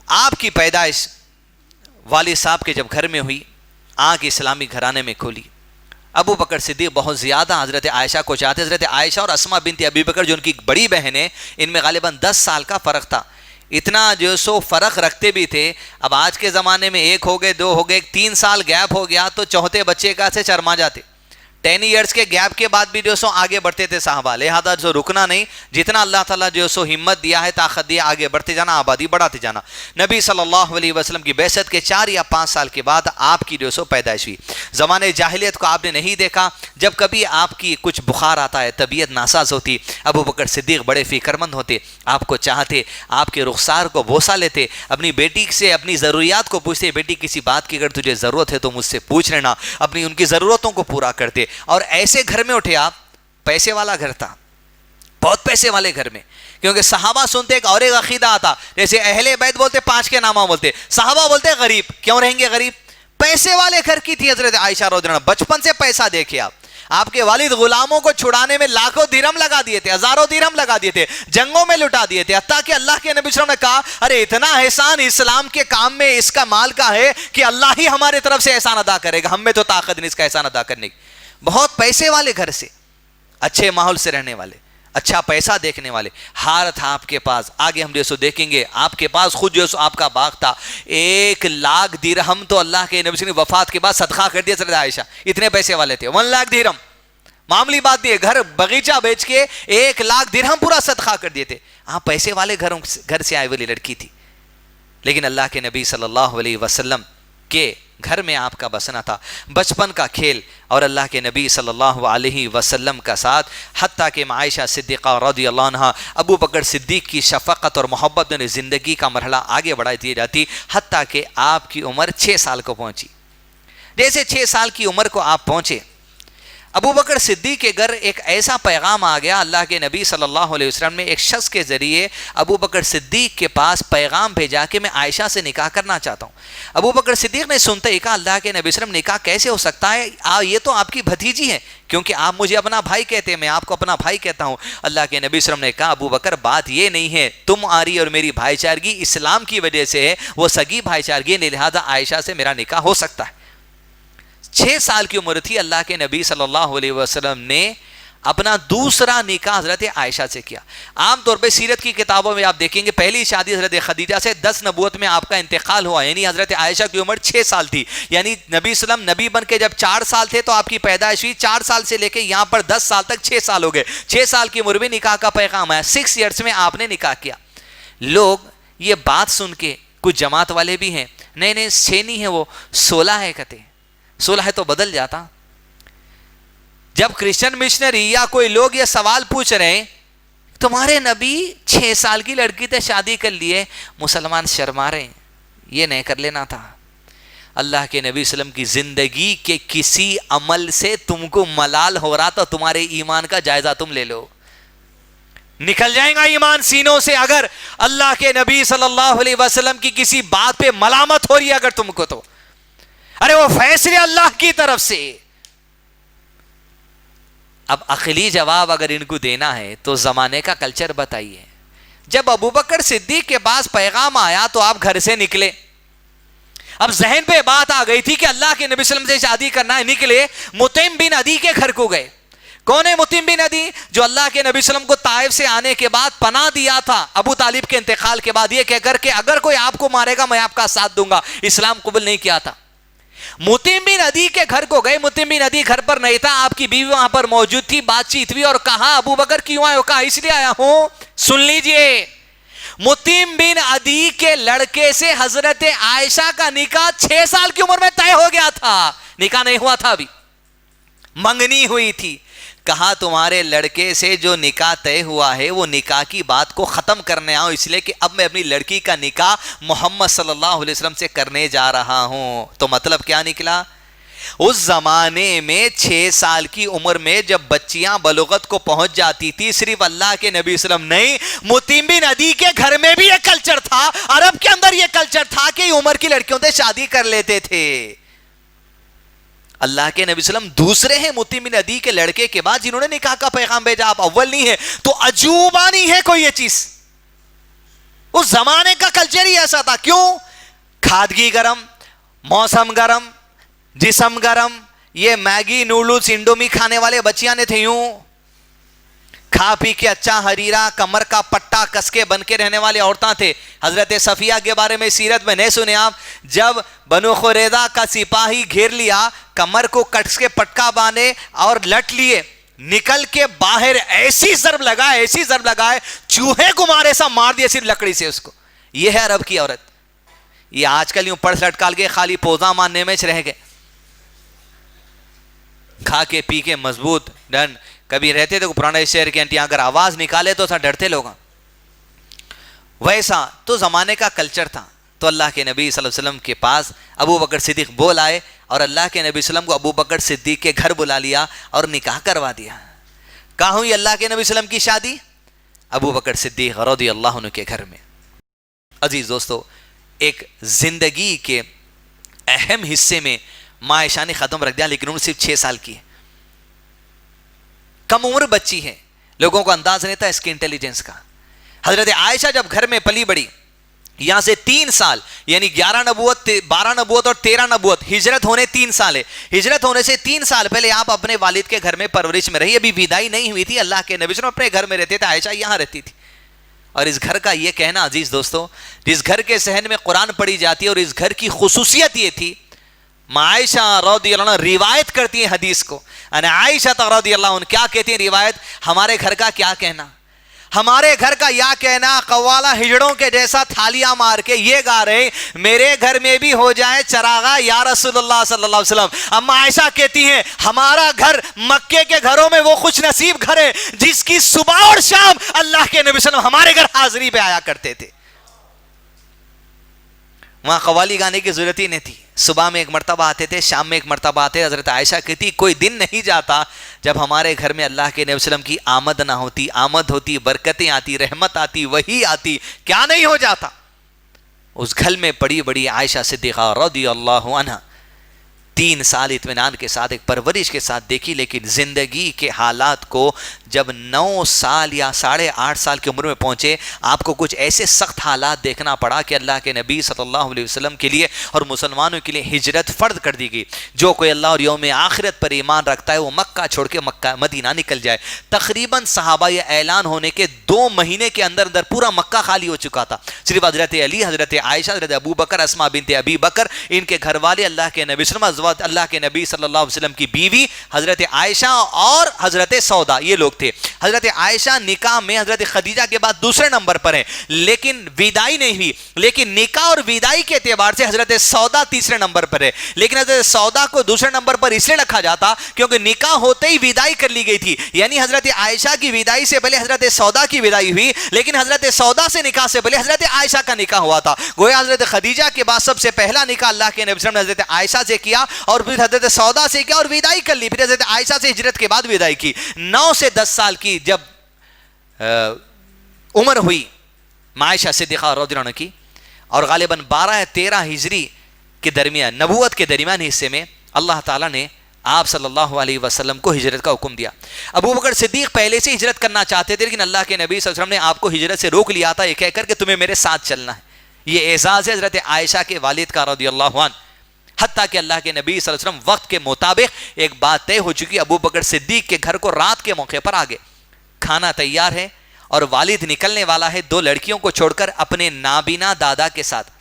آپ کی پیدائش والد صاحب کے جب گھر میں ہوئی, آنکھ اسلامی گھرانے میں کھولی. ابو بکر صدیق بہت زیادہ حضرت عائشہ کو چاہتے. حضرت عائشہ اور اسماء بنت ابی بکر جو ان کی بڑی بہن ہے, ان میں غالباً 10 سال کا فرق تھا. اتنا جو سو فرق رکھتے بھی تھے. اب آج کے زمانے میں 1 ہو گئے, 2 ہو گئے, 3 سال گیپ ہو گیا تو چوتھے بچے کا سے شرما جاتے. 10 ایئرس کے گیپ کے بعد بھی جو سو آگے بڑھتے تھے صحابہ, لہذا جو رکنا نہیں, جتنا اللہ تعالیٰ جو سو ہمت دیا ہے, طاقت دیا, آگے بڑھتے جانا, آبادی بڑھاتے جانا. نبی صلی اللہ علیہ وسلم کی بعثت کے 4 یا 5 سال کے بعد آپ کی جو سو پیدائش ہوئی. زمانے جاہلیت کو آپ نے نہیں دیکھا, جب کبھی آپ کی کچھ بخار آتا ہے, طبیعت ناساز ہوتی, ابو بکر صدیق بڑے فکر مند ہوتے, آپ کو چاہتے, آپ کے رخسار کو بوسہ لیتے, اپنی بیٹی سے اپنی ضروریات کو پوچھتے, بیٹی کسی بات کی اگر تجھے ضرورت ہے تو مجھ سے پوچھ لینا, اپنی ان کی ضرورتوں کو پورا کرتے. اور ایسے گھر میں اٹھے آپ, پیسے والا گھر تھا, بہت پیسے والے گھر میں, کیونکہ صحابہ سنتے ایک اور ایک عقیدہ آتا, جیسے اہل بیت بولتے 5 کے نامہ بولتے, صحابہ بولتے غریب, کیوں رہیں گے غریب؟ پیسے والے گھر کی تھی حضرت عائشہ رضی اللہ عنہا. بچپن سے پیسہ دیکھے آپ کے والد غلاموں کو چھڑانے میں لاکھوں درہم لگا دیے تھے, ہزاروں درہم لگا دیے تھے, جنگوں میں لٹا دیے تھے, حتیٰ کہ اللہ کے نبی صلی اللہ علیہ وسلم نے کہا, ارے اتنا احسان اسلام کے کام میں اس کا مال کا ہے کہ اللہ ہی ہمارے طرف سے احسان ادا کرے گا, ہم میں تو طاقت نہیں اس کا احسان ادا کرنے کی. بہت پیسے والے گھر سے, اچھے ماحول سے رہنے والے, اچھا پیسہ دیکھنے والے. ہار تھا آپ کے پاس, آگے ہم جیسو دیکھیں گے, آپ کے پاس خود جو آپ کا باغ تھا. 1 لاکھ درہم تو اللہ کے نبی صلی اللہ علیہ وسلم وفات کے بعد صدقہ کر دیا حضرت عائشہ, اتنے پیسے والے تھے. 1 لاکھ درہم معاملی بات نہیں ہے, گھر بغیچہ بیچ کے 1 لاکھ درہم پورا صدقہ کر دیے تھے. ہاں پیسے والے گھر سے آئی والی لڑکی تھی, لیکن اللہ کے نبی صلی اللہ علیہ وسلم کے گھر میں آپ کا بسنا تھا. بچپن کا کھیل اور اللہ کے نبی صلی اللہ علیہ وسلم کا ساتھ, حتیٰ کہ عائشہ صدیقہ رضی اللہ عنہا ابو بکر صدیق کی شفقت اور محبت نے زندگی کا مرحلہ آگے بڑھائی دی جاتی, حتیٰ کہ آپ کی عمر 6 سال کو پہنچی. جیسے 6 سال کی عمر کو آپ پہنچے, ابو بکر صدیق کے گھر ایک ایسا پیغام آ گیا. اللہ کے نبی صلی اللہ علیہ وسلم نے ایک شخص کے ذریعے ابو بکر صدیق کے پاس پیغام بھیجا کہ میں عائشہ سے نکاح کرنا چاہتا ہوں. ابو بکر صدیق نے سنتے ہی کہا, اللہ کے نبی صلی اللہ علیہ وسلم نکاح کیسے ہو سکتا ہے, یہ تو آپ کی بھتیجی ہے, کیونکہ آپ مجھے اپنا بھائی کہتے ہیں, میں آپ کو اپنا بھائی کہتا ہوں. اللہ کے نبی صلی اللہ علیہ وسلم نے کہا, ابو بکر بات یہ نہیں ہے, تمہاری اور میری بھائی چارگی اسلام کی وجہ سے ہے, وہ سگی بھائی چارگی, لہذا عائشہ سے میرا نکاح ہو سکتا ہے. 6 سال کی عمر تھی, اللہ کے نبی صلی اللہ علیہ وسلم نے اپنا دوسرا نکاح حضرت عائشہ سے کیا. عام طور پہ سیرت کی کتابوں میں آپ دیکھیں گے پہلی شادی حضرت خدیجہ سے 10 نبوت میں آپ کا انتقال ہوا, یعنی حضرت عائشہ کی عمر 6 سال تھی, یعنی نبی صلی اللہ علیہ وسلم نبی بن کے جب 4 سال تھے تو آپ کی پیدائش ہوئی, 4 سال سے لے کے یہاں پر 10 سال تک 6 سال ہو گئے, 6 سال کی عمر میں نکاح کا پیغام آیا, 6 ایئرس میں آپ نے نکاح کیا. لوگ یہ بات سن کے, کچھ جماعت والے بھی ہیں, نہیں 6 نہیں ہے وہ 16 ہے, کہتے 16 ہے تو بدل جاتا. جب کرسچن مشنری یا کوئی لوگ یہ سوال پوچھ رہے ہیں تمہارے نبی 6 سال کی لڑکی سے شادی کر لیے, مسلمان شرما رہے ہیں, یہ نہیں کر لینا تھا. اللہ کے نبی صلی اللہ علیہ وسلم کی زندگی کے کسی عمل سے تم کو ملال ہو رہا تو تمہارے ایمان کا جائزہ تم لے لو, نکل جائے گا ایمان سینوں سے اگر اللہ کے نبی صلی اللہ علیہ وسلم کی کسی بات پہ ملامت ہو رہی ہے اگر تم کو, تو ارے وہ فیصلے اللہ کی طرف سے. اب عقلی جواب اگر ان کو دینا ہے تو زمانے کا کلچر بتائیے. جب ابوبکر صدیق کے پاس پیغام آیا تو آپ گھر سے نکلے, اب ذہن پہ بات آ گئی تھی کہ اللہ کے نبی صلی اللہ علیہ وسلم سے شادی کرنا ہے, نکلے مطعم بن عدی کے گھر کو گئے. کون ہے مطعم بن عدی؟ جو اللہ کے نبی صلی اللہ علیہ وسلم کو طائف سے آنے کے بعد پناہ دیا تھا ابو طالب کے انتقال کے بعد, یہ کہہ کر کہ اگر کوئی آپ کو مارے گا میں آپ کا ساتھ دوں گا, اسلام قبول نہیں کیا تھا. مطعم بن عدی کے گھر کو گئے, مطعم بن عدی گھر پر نہیں تھا, آپ کی بیوی وہاں پر موجود تھی, بات چیت ہوئی اور کہا ابو بکر کیوں آئے ہو؟ کہا اس لیے آیا ہوں, سن لیجئے, مطعم بن عدی کے لڑکے سے حضرت عائشہ کا نکاح 6 سال کی عمر میں طے ہو گیا تھا, نکاح نہیں ہوا تھا ابھی, منگنی ہوئی تھی. کہا تمہارے لڑکے سے جو نکاح طے ہوا ہے وہ نکاح کی بات کو ختم کرنے آؤ, اس لیے کہ اب میں اپنی لڑکی کا نکاح محمد صلی اللہ علیہ وسلم سے کرنے جا رہا ہوں. تو مطلب کیا نکلا؟ اس زمانے میں 6 سال کی عمر میں جب بچیاں بلوغت کو پہنچ جاتی تھی, صرف اللہ کے نبی صلی اللہ علیہ وسلم نہیں, مطعم بن عدی کے گھر میں بھی یہ کلچر تھا, عرب کے اندر یہ کلچر تھا کہ عمر کی لڑکیوں سے شادی کر لیتے تھے. اللہ کے نبی صلی اللہ علیہ وسلم دوسرے ہیں مطعم بن عدی کے لڑکے کے بعد جنہوں نے نکاح کا پیغام بھیجا, آپ اول نہیں ہے, تو عجوبہ نہیں ہے کوئی یہ چیز. اس زمانے کا کلچر ہی ایسا تھا. کیوں؟ کھادگی گرم, موسم گرم, جسم گرم, یہ میگی نوڈلز انڈومی کھانے والے بچیاں نے تھے, یوں کھا پی کے اچھا حریرہ کمر کا پٹا کس کے بن کے رہنے والے عورتیں تھے. حضرت صفیہ کے بارے میں سیرت میں نہیں سنے آپ؟ جب بنو قریظہ کا سپاہی گھیر لیا, کمر کو کس کے پٹکا باندھے اور لٹ لیے, نکل کے باہر ایسی ضرب لگائے چوہے کو مارے سا مار دیا صرف لکڑی سے اس کو. یہ ہے عرب کی عورت. یہ آج کل یوں پرس لٹکال کے خالی پوزا مارنے میں رہ گئے, کھا کے پی کے مضبوط ڈن. کبھی رہتے تھے پرانے شہر کے انٹیاں, اگر آواز نکالے تو سا ڈرتے لوگ, ویسا تو زمانے کا کلچر تھا. تو اللہ کے نبی صلی اللہ علیہ وسلم کے پاس ابو بکر صدیق بول آئے اور اللہ کے نبی صلی اللہ علیہ وسلم کو ابو بکر صدیق کے گھر بلا لیا اور نکاح کروا دیا. کہاں ہوئی اللہ کے نبی صلی اللہ علیہ وسلم کی شادی؟ ابو بکر صدیق رضی اللہ عنہ کے گھر میں. عزیز دوستو, ایک زندگی کے اہم حصے میں ماں عائشہ نے ختم رکھ دیا, لیکن عمر صرف 6 سال کی ہے, کم عمر بچی ہے, لوگوں کو انداز نہیں تھا اس کے انٹیلیجنس کا. حضرت عائشہ جب گھر میں پلی بڑی, یہاں سے 3 سال یعنی 11 نبوت 12 نبوت اور 13 نبوت, ہجرت ہونے 3 سال ہے. ہجرت ہونے سے 3 سال پہلے آپ اپنے والد کے گھر میں پرورش میں رہی, ابھی ودائی نہیں ہوئی تھی. اللہ کے نبی صلی اللہ علیہ وسلم اپنے گھر میں رہتے تھے, عائشہ یہاں رہتی تھی. اور اس گھر کا یہ کہنا عزیز دوستو, جس گھر کے صحن میں قرآن پڑھی جاتی ہے, اور اس گھر کی خصوصیت یہ تھی, عائشہ رضی اللہ عنہ روایت کرتی ہیں حدیث کو. عائشہ رضی اللہ عنہ کیا کہتی ہیں روایت, ہمارے گھر کا کیا کہنا, ہمارے گھر کا یا کہنا قوالہ ہجڑوں کے جیسا تھالیاں مار کے یہ گا رہے, میرے گھر میں بھی ہو جائے چراغا یا رسول اللہ صلی اللہ علیہ وسلم. اما عائشہ کہتی ہیں ہمارا گھر مکے کے گھروں میں وہ خوش نصیب گھر ہے جس کی صبح اور شام اللہ کے نبی صلی اللہ علیہ وسلم ہمارے گھر حاضری پہ آیا کرتے تھے. وہاں قوالی گانے کی ضرورت ہی نہیں تھی, صبح میں ایک مرتبہ آتے تھے, شام میں ایک مرتبہ آتے. حضرت عائشہ کہتی کوئی دن نہیں جاتا جب ہمارے گھر میں اللہ کے نبی صلی اللہ علیہ وسلم کی آمد نہ ہوتی. آمد ہوتی, برکتیں آتی, رحمت آتی, وحی آتی, کیا نہیں ہو جاتا. اس گھر میں بڑی بڑی عائشہ صدیقہ رضی اللہ عنہ 3 سال اطمینان کے ساتھ ایک پرورش کے ساتھ دیکھی، لیکن زندگی کے حالات کو جب 9 سال یا 8.5 سال کی عمر میں پہنچے، آپ کو کچھ ایسے سخت حالات دیکھنا پڑا کہ اللہ کے نبی صلی اللہ علیہ وسلم کے لیے اور مسلمانوں کے لیے ہجرت فرض کر دی گئی۔ جو کوئی اللہ اور یوم آخرت پر ایمان رکھتا ہے وہ مکہ چھوڑ کے مدینہ نکل جائے۔ تقریباً صحابہ یہ اعلان ہونے کے 2 مہینے کے اندر اندر پورا مکہ خالی ہو چکا تھا۔ صرف حضرت علی، حضرت عائشہ، حضرت ابو بکر، اسماء بنت ابی بکر، ان کے گھر والے، اللہ کے نبی صلی اللہ علیہ وسلم کی بیوی حضرت عائشہ اور حضرت سودا، یہ لوگ تھے۔ حضرت عائشہ نکاح میں حضرت خدیجہ کے بعد دوسرے نمبر پر ہیں، لیکن ودائی نہیں ہوئی، لیکن نکاح اور ودائی کے اعتبار سے حضرت سودا تیسرے نمبر پر ہے۔ لیکن حضرت سودا کو دوسرے نمبر پر اس لیے رکھا جاتا کیونکہ نکاح ہوتے ہی ودائی کر لی گئی تھی، یعنی حضرت عائشہ کی ودائی سے پہلے حضرت سودا کی ودائی ہوئی، لیکن حضرت سودا سے نکاح سے پہلے حضرت عائشہ کا نکاح ہوا تھا۔ گویا حضرت خدیجہ کے بعد سب سے پہلا نکاح اللہ کے نبی صلی اللہ علیہ وسلم نے حضرت عائشہ سے کیا، اور پھر حضرت سودا سے کیا اور ودائی کر لی، پھر حضرت عائشہ سے ہجرت کے بعد ودائی کی۔ 9 سے 10 سال کی جب عمر ہوئی عائشہ صدیقہ رضی اللہ عنہا کی، اور غالباً 12 یا 13 ہجری کے درمیان، نبوت کے درمیان حصے میں اللہ تعالیٰ نے آپ صلی اللہ علیہ وسلم کو ہجرت کا حکم دیا۔ ابو بکر صدیق پہلے سے ہجرت کرنا چاہتے تھے، لیکن اللہ کے نبی صلی اللہ علیہ وسلم نے آپ کو ہجرت سے روک لیا تھا یہ کہہ کر کہ تمہیں میرے ساتھ چلنا ہے۔ یہ اعزاز ہے حضرت عائشہ کے والد کا رضی اللہ عنہ۔ حتیٰ کہ اللہ کے نبی صلی اللہ علیہ وسلم وقت کے مطابق ایک بات طے ہو چکی، ابو بکر صدیق کے گھر کو رات کے موقع پر آگے کھانا تیار ہے اور والد نکلنے والا ہے 2 لڑکیوں کو چھوڑ کر اپنے نابینا دادا کے ساتھ۔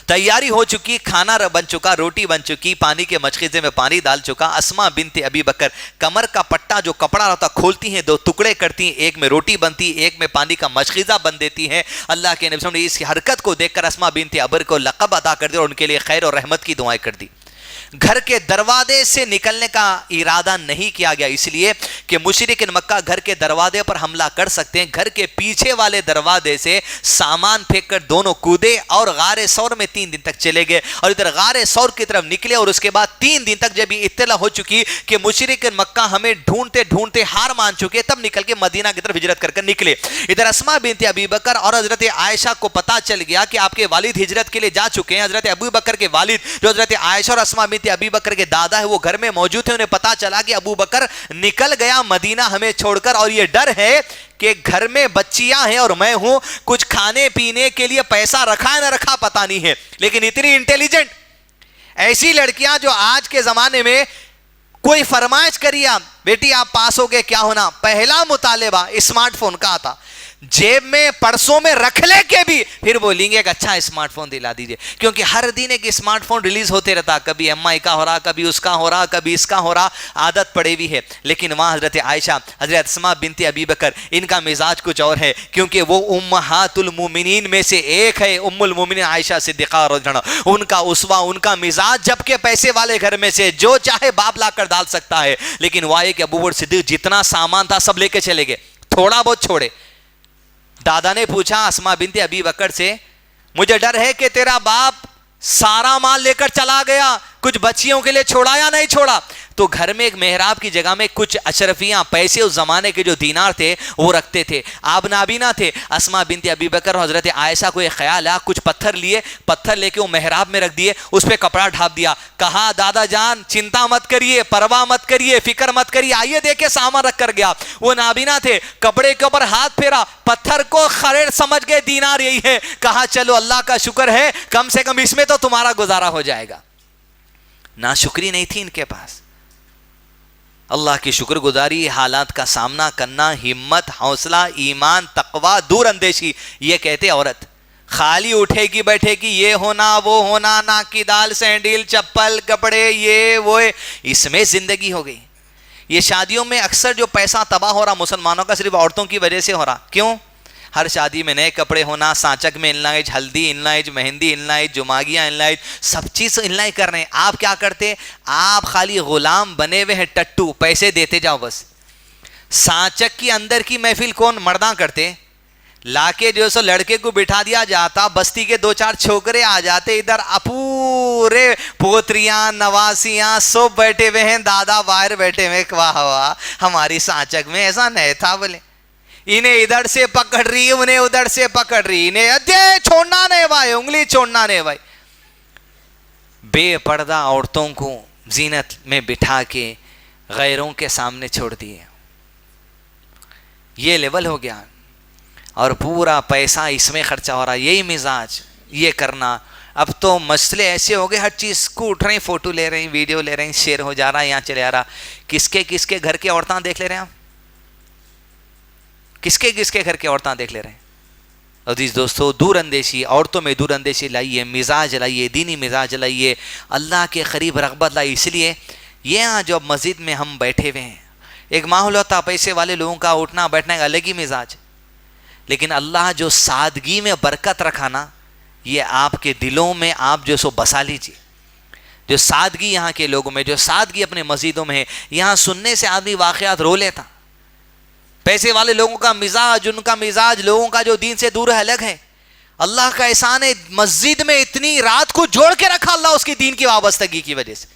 تیاری ہو چکی، کھانا بن چکا، روٹی بن چکی، پانی کے مشقیزے میں پانی ڈال چکا۔ اسماء بنت ابی بکر کمر کا پٹا جو کپڑا ہوتا کھولتی ہیں، 2 ٹکڑے کرتی ہیں، ایک میں روٹی بنتی، ایک میں پانی کا مشقیزہ بن دیتی ہیں۔ اللہ کے نبی صلی اللہ علیہ وسلم نے اس حرکت کو دیکھ کر اسماء بنت ابی کو لقب عطا کر دیا اور ان کے لیے خیر اور رحمت کی دعائیں کر دی۔ گھر کے دروازے سے نکلنے کا ارادہ نہیں کیا گیا، اس لیے کہ مشرکین مکہ گھر کے دروازے پر حملہ کر سکتے ہیں۔ گھر کے پیچھے والے دروازے سے سامان پھینک کر دونوں کودے اور غار ثور میں 3 دن تک چلے گئے، اور ادھر غار ثور کی طرف نکلے، اور اس کے بعد 3 دن تک جب یہ اطلاع ہو چکی کہ مشرکین مکہ ہمیں ڈھونڈتے ڈھونڈتے ہار مان چکے، تب نکل کے مدینہ کی طرف ہجرت کر کر نکلے۔ ادھر اسماء بنت ابی بکر اور حضرت عائشہ کو پتا چل گیا کہ آپ کے والد ہجرت کے لیے جا چکے ہیں۔ حضرت ابو بکر کے والد جو حضرت عائشہ اور اسماء بنت ابی بکر کے دادا ہے وہ گھر میں موجود تھے، انہیں پتا چلا کہ ابو بکر نکل گیا مدینہ ہمیں چھوڑ کر، اور یہ ڈر ہے کہ گھر میں بچیاں ہیں اور میں ہوں، کچھ کھانے پینے کے لیے پیسہ رکھا ہے نہ رکھا پتا نہیں ہے۔ لیکن اتنی انٹیلیجنٹ ایسی لڑکیاں جو آج کے زمانے میں کوئی فرمائش کریے بیٹی آپ پاس ہو گئے کیا ہونا، پہلا مطالبہ اسمارٹ فون کا آتا، جیب میں پرسوں میں رکھ لے کے بھی پھر بولیں گے ایک اچھا اسمارٹ فون دلا دیجئے، کیونکہ ہر دن ایک اسمارٹ فون ریلیز ہوتے رہتا، کبھی ایم آئی کا ہو رہا، کبھی اس کا ہو رہا، کبھی اس کا ہو رہا، عادت پڑے ہوئی ہے۔ لیکن وہاں حضرت عائشہ، حضرت اسماء بنت ابی بکر، ان کا مزاج کچھ اور ہے، کیونکہ وہ امہات المومنین میں سے ایک ہے، ام المومنین عائشہ صدیقہ رضی اللہ عنہا، ان کا اسوہ، ان کا مزاج، جبکہ پیسے والے گھر میں سے جو چاہے باپ لا کر ڈال سکتا ہے، لیکن وہ ہے کہ ابو بکر صدیق جتنا سامان تھا سب لے کے چلے گئے، تھوڑا بہت چھوڑے۔ دادا نے پوچھا اسماء بنت ابی بکر سے، مجھے ڈر ہے کہ تیرا باپ سارا مال لے کر چلا گیا، کچھ بچیوں کے لیے چھوڑا یا نہیں چھوڑا؟ تو گھر میں ایک محراب کی جگہ میں کچھ اشرفیاں پیسے اس زمانے کے جو دینار تھے وہ رکھتے تھے، آپ نابینا تھے۔ اسماء بنت ابی بکر اور حضرت عائشہ کو ایک خیال آیا، کچھ پتھر لیے، پتھر لے کے وہ محراب میں رکھ دیے، اس پہ کپڑا ڈھانپ دیا، کہا دادا جان چنتا مت کریے، پرواہ مت کریے، فکر مت کریے، آئیے دیکھے سامان رکھ کر گیا۔ وہ نابینا تھے، کپڑے کے اوپر ہاتھ پھیرا، پتھر کو خریر سمجھ گئے دینار یہی ہے، کہا چلو اللہ کا شکر ہے کم سے کم اس میں تو تمہارا گزارا ہو جائے گا۔ ناشکری نہیں تھی ان کے پاس، اللہ کی شکر گزاری، حالات کا سامنا کرنا، ہمت، حوصلہ، ایمان، تقوی، دور اندیشی، یہ کہتے عورت خالی اٹھے گی بیٹھے گی، یہ ہونا وہ ہونا، ناک کی دال، سینڈل، چپل، کپڑے، یہ وہ، اس میں زندگی ہو گئی۔ یہ شادیوں میں اکثر جو پیسہ تباہ ہو رہا مسلمانوں کا صرف عورتوں کی وجہ سے ہو رہا، کیوں؟ ہر شادی میں نئے کپڑے ہونا، سانچک میں انلائج، ہلدی انلائج، مہندی انلائج، جماگیاں انلائج، سب چیز انلائج کر رہے ہیں۔ آپ کیا کرتے؟ آپ خالی غلام بنے ہوئے ہیں، ٹٹو، پیسے دیتے جاؤ بس۔ سانچک کی اندر کی محفل کون مرداں کرتے؟ لا کے جو سو لڑکے کو بٹھا دیا جاتا، بستی کے 2-4 چھوکرے آ جاتے، ادھر پورے پوتریاں نواسیاں سب بیٹھے ہوئے ہیں، دادا باہر بیٹھے ہوئے، واہ واہ ہماری سانچک میں ایسا نہیں تھا، بولے انہیں ادھر سے پکڑ رہی، انہیں ادھر سے پکڑ رہی، انہیں چھوڑنا نہیں بھائی، انگلی چھوڑنا نہیں بھائی۔ بے پردہ عورتوں کو زینت میں بٹھا کے غیروں کے سامنے چھوڑ دیے. یہ لیول ہو گیا, اور پورا پیسہ اس میں خرچہ ہو رہا, یہی مزاج, یہ کرنا. اب تو مسئلے ایسے ہو گئے, ہر چیز کو اٹھ رہے ہیں, فوٹو لے رہے ہیں, ویڈیو لے رہے ہیں, شیئر ہو جا رہا ہے, یہاں چلے آ رہا. کس کے گھر کے عورتیں دیکھ لے رہے ہیں آپ؟ کس کے گھر کے عورتیں دیکھ لے رہے ہیں؟ عزیز دوستو, دور اندیشی, عورتوں میں دور اندیشی لائیے, مزاج لائیے, دینی مزاج لائیے, اللہ کے قریب رغبت لائیے. اس لیے یہاں جو مسجد میں ہم بیٹھے ہوئے ہیں, ایک ماحول ہوتا پیسے والے لوگوں کا اٹھنا بیٹھنا کا الگ ہی مزاج, لیکن اللہ جو سادگی میں برکت رکھا نا, یہ آپ کے دلوں میں آپ جو سو بسا لیجیے. جو سادگی یہاں کے لوگوں میں, جو سادگی اپنے مسجدوں میں ہے, یہاں سننے سے آدمی واقعات رو لیتا. پیسے والے لوگوں کا مزاج, ان کا مزاج لوگوں کا جو دین سے دور ہے الگ ہے. اللہ کا احسان ہے, مسجد میں اتنی رات کو جوڑ کے رکھا اللہ اس کی دین کی وابستگی کی وجہ سے.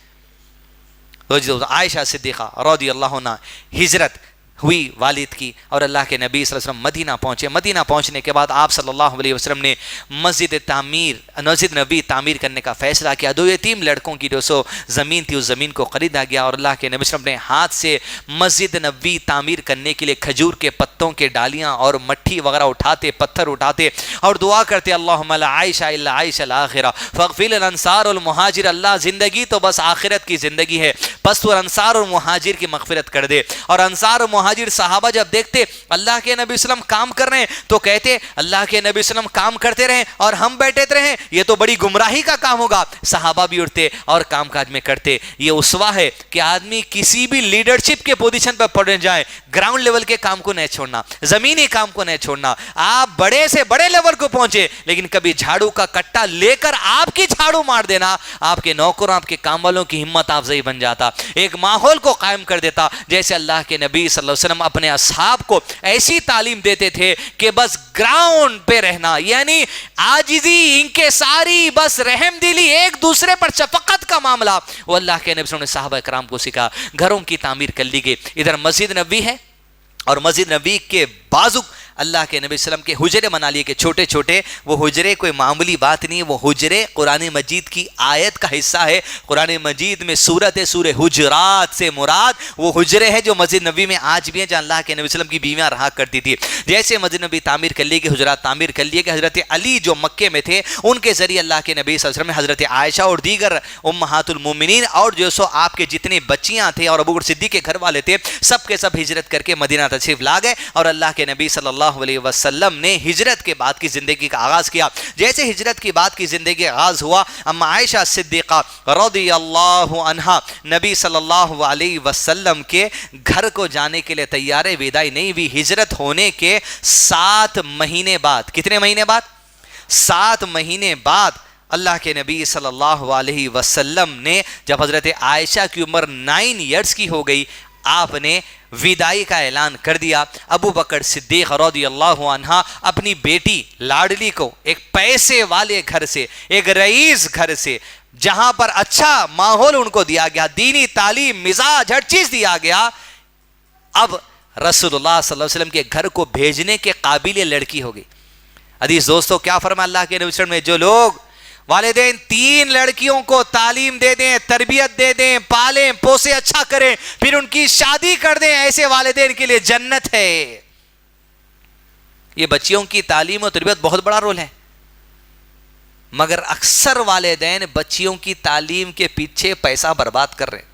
عائشہ صدیقہ رضی اللہ عنہا ہجرت ہوئی والد کی, اور اللہ کے نبی صلی اللہ علیہ وسلم مدینہ پہنچے. مدینہ پہنچنے کے بعد آپ صلی اللہ علیہ وسلم نے مسجد نبی تعمیر کرنے کا فیصلہ کیا. 2 یتیم لڑکوں کی جو سو زمین تھی, اس زمین کو خریدا گیا, اور اللہ کے نبی صلی اللہ علیہ وسلم نے ہاتھ سے مسجد نبی تعمیر کرنے کے لیے کھجور کے پتوں کے ڈالیاں اور مٹی وغیرہ اٹھاتے, پتھر اٹھاتے اور دعا کرتے, اللہم لا عیش الا عیش الاخرہ فاغفر للانصار والمہاجر. اللہ زندگی تو بس آخرت کی زندگی ہے, بس تو انصار اور مہاجر کی مغفرت کر دے. اور انصار اور مہاجر صحابہ جب دیکھتے اللہ کے نبی صلی اللہ علیہ وسلم کام کر رہے ہیں تو کہتے اللہ کے نبی صلی اللہ علیہ وسلم کام کرتے رہیں اور ہم بیٹھے رہیں, یہ تو بڑی گمراہی کا کام ہوگا. صحابہ بھی اٹھتے اور کام کاج میں کرتے. یہ اسوہ ہے کہ آدمی کسی بھی لیڈرشپ کے پوزیشن پر پڑھ جائے, گراؤنڈ لیول کے کام کو نہیں چھوڑنا, زمینی کام کو نہیں چھوڑنا. آپ بڑے سے بڑے لیول کو پہنچے, لیکن کبھی جھاڑو کا کٹا لے کر آپ کی جھاڑو مار دینا آپ کے نوکروں, آپ کے کام والوں کی ہمت افزائی بن جاتا. ایک ماحول کو قائم کر دیتا. جیسے اللہ کے نبی صلی اللہ علیہ وسلم اپنے اصحاب کو ایسی تعلیم دیتے تھے کہ بس گراؤنڈ پہ رہنا, یعنی عاجزی, انکساری, بس رحم دلی, ایک دوسرے پر شفقت کا معاملہ, وہ اللہ کے نبی صلی اللہ علیہ وسلم نے صحابہ کرام کو سکھا. گھروں کی تعمیر کر لی گئی. ادھر مسجد نبوی ہے, اور مسجد نبوی کے بازو اللہ کے نبی صلی اللہ علیہ وسلم کے حجرے بنا لیے کہ چھوٹے چھوٹے. وہ حجرے کوئی معمولی بات نہیں, وہ حجرے قرآن مجید کی آیت کا حصہ ہے. قرآن مجید میں سورہ حجرات سے مراد وہ حجرے ہیں جو مسجد نبوی میں آج بھی ہیں, جہاں اللہ کے نبی صلی اللہ علیہ وسلم کی بیویاں رہا کرتی تھی. جیسے مسجد نبوی تعمیر کر لی کہ حجرات تعمیر کر لیے کہ حضرت علی جو مکے میں تھے, ان کے ذریعے اللہ کے نبی صلی اللہ علیہ وسلم نے حضرت عائشہ اور دیگر امہات المومنین اور جو سو آپ کے جتنے بچیاں تھے اور ابو بکر صدیق کے گھر والے تھے, سب کے سب ہجرت کر کے مدینہ تشریف لا گئے. اور اللہ کے نبی صلی اللہ علیہ وسلم نے ہجرت کے بعد کی زندگی کا آغاز کیا. جیسے ہجرت کی بعد کی زندگی آغاز ہوا, اما عائشہ صدیقہ رضی اللہ عنہا نبی صلی اللہ علیہ وسلم کے گھر کو جانے کے لیے تیار ہے. وداعی نہیں ہوئی. ہجرت ہونے کے 7 مہینے بعد, کتنے مہینے بعد؟ 7 مہینے بعد اللہ کے نبی صلی اللہ علیہ وسلم نے جب حضرت عائشہ کی عمر 9 ایئرز کی ہو گئی, آپ نے وداعی کا اعلان کر دیا. ابو بکر صدیق رضی اللہ عنہ اپنی بیٹی لاڈلی کو ایک پیسے والے گھر سے, ایک رئیس گھر سے, جہاں پر اچھا ماحول ان کو دیا گیا, دینی تعلیم, مزاج, ہر چیز دیا گیا, اب رسول اللہ صلی اللہ علیہ وسلم کے گھر کو بھیجنے کے قابل لڑکی ہو گئی. عزیز دوستو, کیا فرمایا اللہ کے نبی صلی اللہ علیہ وسلم نے, جو لوگ والدین 3 لڑکیوں کو تعلیم دے دیں, تربیت دے دیں, پالیں پوسے, اچھا کریں, پھر ان کی شادی کر دیں, ایسے والدین کے لیے جنت ہے. یہ بچیوں کی تعلیم و تربیت بہت بڑا رول ہے, مگر اکثر والدین بچیوں کی تعلیم کے پیچھے پیسہ برباد کر رہے ہیں.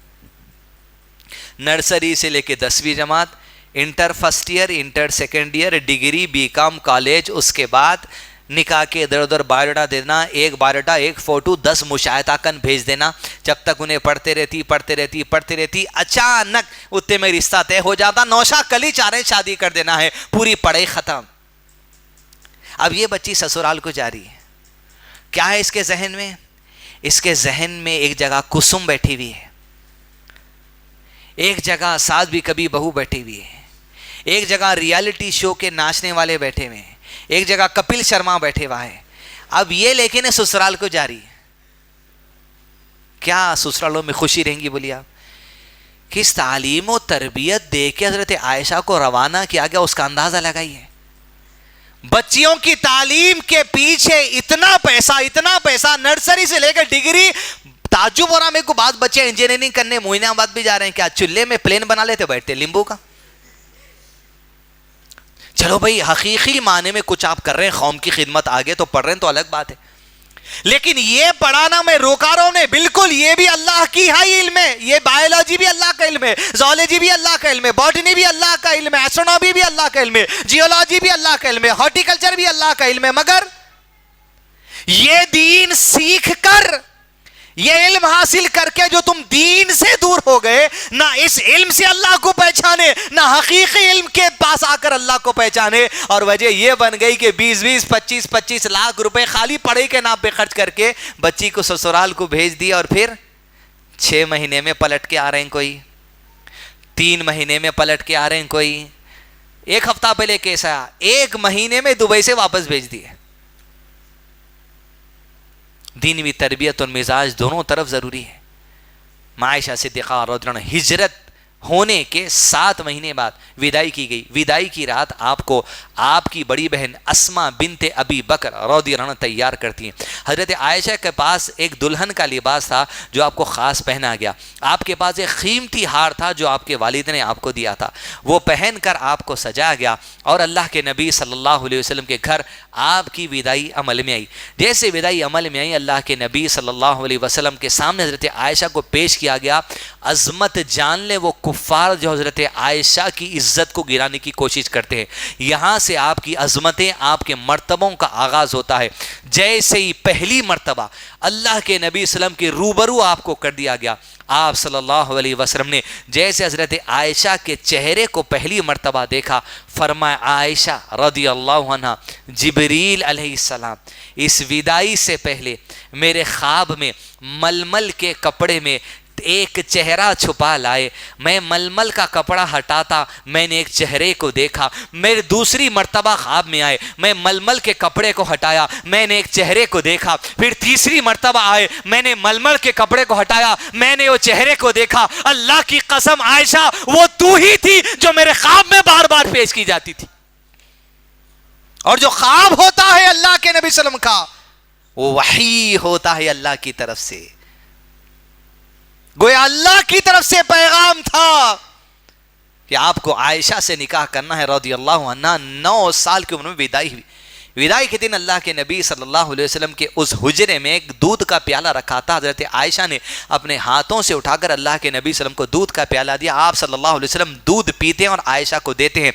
نرسری سے لے کے 10ویں جماعت, inter first year, inter second year, degree, B com, college, اس کے بعد نکاح کے ادھر ادھر بایوڈاٹا دینا, ایک بایوڈاٹا, ایک فوٹو, 10 مشاہدہ کن بھیج دینا. جب تک انہیں پڑھتے رہتی, اچانک اتنے میں رشتہ طے ہو جاتا, نوشا کلی چاہ رہے شادی کر دینا ہے, پوری پڑھائی ختم. اب یہ بچی سسرال کو جا رہی ہے, کیا ہے اس کے ذہن میں؟ اس کے ذہن میں ایک جگہ کسم بیٹھی ہوئی ہے, ایک جگہ ساس بھی کبھی بہو بیٹھی ہوئی ہے, ایک جگہ ریالٹی شو کے ناچنے والے بیٹھے ہوئے ہیں, ایک جگہ کپل شرما بیٹھے ہوا ہے. اب یہ لیکن سسرال کو جا رہی ہے. کیا سسرالوں میں خوشی رہیں گی بولیے آپ؟ کس تعلیم و تربیت دے کے حضرت عائشہ کو روانہ کیا گیا, اس کا اندازہ لگائیے. بچیوں کی تعلیم کے پیچھے اتنا پیسہ, نرسری سے لے کر ڈگری تعجب ہو رہا میرے کو، بعض بچے انجینئرنگ کرنے موئین آباد بھی جا رہے ہیں، کیا چولہے میں پلین بنا لیتے بیٹھتے لیمبو کا؟ چلو بھائی حقیقی معنی میں کچھ آپ کر رہے ہیں قوم کی خدمت، آگے تو پڑھ رہے ہیں تو الگ بات ہے، لیکن یہ پڑھانا میں روکا رہا ہوں نے، بالکل یہ بھی اللہ کی ہی علم ہے، یہ بایولوجی بھی اللہ کا علم ہے، زولوجی بھی اللہ کا علم ہے، باٹنی بھی اللہ کا علم ہے، ایسٹرونومی بھی اللہ کا علم ہے، جیولوجی بھی اللہ کا علم ہے، ہارٹیکلچر بھی اللہ کا علم ہے، مگر یہ دین سیکھ کر، یہ علم حاصل کر کے جو تم دین سے دور ہو گئے، نہ اس علم سے اللہ کو پہچانے، نہ حقیقی علم کے پاس آ کر اللہ کو پہچانے، اور وجہ یہ بن گئی کہ 20 25 لاکھ روپے خالی پڑھائی کے نام پہ خرچ کر کے بچی کو سسرال کو بھیج دیا، اور پھر 6 مہینے میں پلٹ کے آ رہے ہیں، کوئی 3 مہینے میں پلٹ کے آ رہے ہیں، کوئی 1 ہفتہ پہلے کیسا 1 مہینے میں دبئی سے واپس بھیج دیے۔ دینوی تربیت اور مزاج دونوں طرف ضروری ہے۔ عائشہ صدیقہ رضی اللہ عنہا ہجرت ہونے کے 7 مہینے بعد وداعی کی گئی، وداعی کی رات آپ کو آپ کی بڑی بہن اسما بنت ابی بکر رضی اللہ عنہ تیار کرتی ہیں۔ حضرت عائشہ کے پاس ایک دلہن کا لباس تھا جو آپ کو خاص پہنا گیا، آپ کے پاس ایک قیمتی ہار تھا جو آپ کے والد نے آپ کو دیا تھا، وہ پہن کر آپ کو سجایا گیا، اور اللہ کے نبی صلی اللہ علیہ وسلم کے گھر آپ کی وداعی عمل میں آئی۔ جیسے وداعی عمل میں آئی، اللہ کے نبی صلی اللہ علیہ وسلم کے سامنے حضرت عائشہ کو پیش کیا گیا۔ عظمت جان لے وہ کفار جو حضرت عائشہ کی عزت کو گرانے کی کوشش کرتے ہیں، یہاں سے آپ کی عظمتیں، آپ کے مرتبوں کا آغاز ہوتا ہے۔ جیسے ہی پہلی مرتبہ اللہ کے نبی صلی اللہ علیہ وسلم کے روبرو آپ کو کر دیا گیا، آپ صلی اللہ علیہ وسلم نے جیسے حضرت عائشہ کے چہرے کو پہلی مرتبہ دیکھا، فرمایا عائشہ رضی اللہ عنہ، جبریل علیہ السلام اس وداعی سے پہلے میرے خواب میں ململ کے کپڑے میں ایک چہرہ چھپا لائے، میں ململ کا کپڑا ہٹاتا، میں نے ایک چہرے کو دیکھا، میرے دوسری مرتبہ خواب میں آئے، میں ململ کے کپڑے کو ہٹایا، میں نے ایک چہرے کو دیکھا، پھر تیسری مرتبہ آئے، میں نے ململ کے کپڑے کو ہٹایا، میں نے وہ چہرے کو دیکھا، اللہ کی قسم عائشہ وہ تو ہی تھی جو میرے خواب میں بار بار پیش کی جاتی تھی۔ اور جو خواب ہوتا ہے اللہ کے نبی صلی اللہ علیہ وسلم کا، وہ وحی ہوتا ہے اللہ کی طرف سے، گویا اللہ کی طرف سے پیغام تھا کہ آپ کو عائشہ سے نکاح کرنا ہے رضی اللہ عنہ۔ 9 سال کی عمر میں وداعی ہوئی۔ وداعی کے دن اللہ کے نبی صلی اللہ علیہ وسلم کے اس حجرے میں ایک دودھ کا پیالہ رکھا تھا، حضرت عائشہ نے اپنے ہاتھوں سے اٹھا کر اللہ کے نبی صلی اللہ علیہ وسلم کو دودھ کا پیالہ دیا۔ آپ صلی اللہ علیہ وسلم دودھ پیتے ہیں اور عائشہ کو دیتے ہیں۔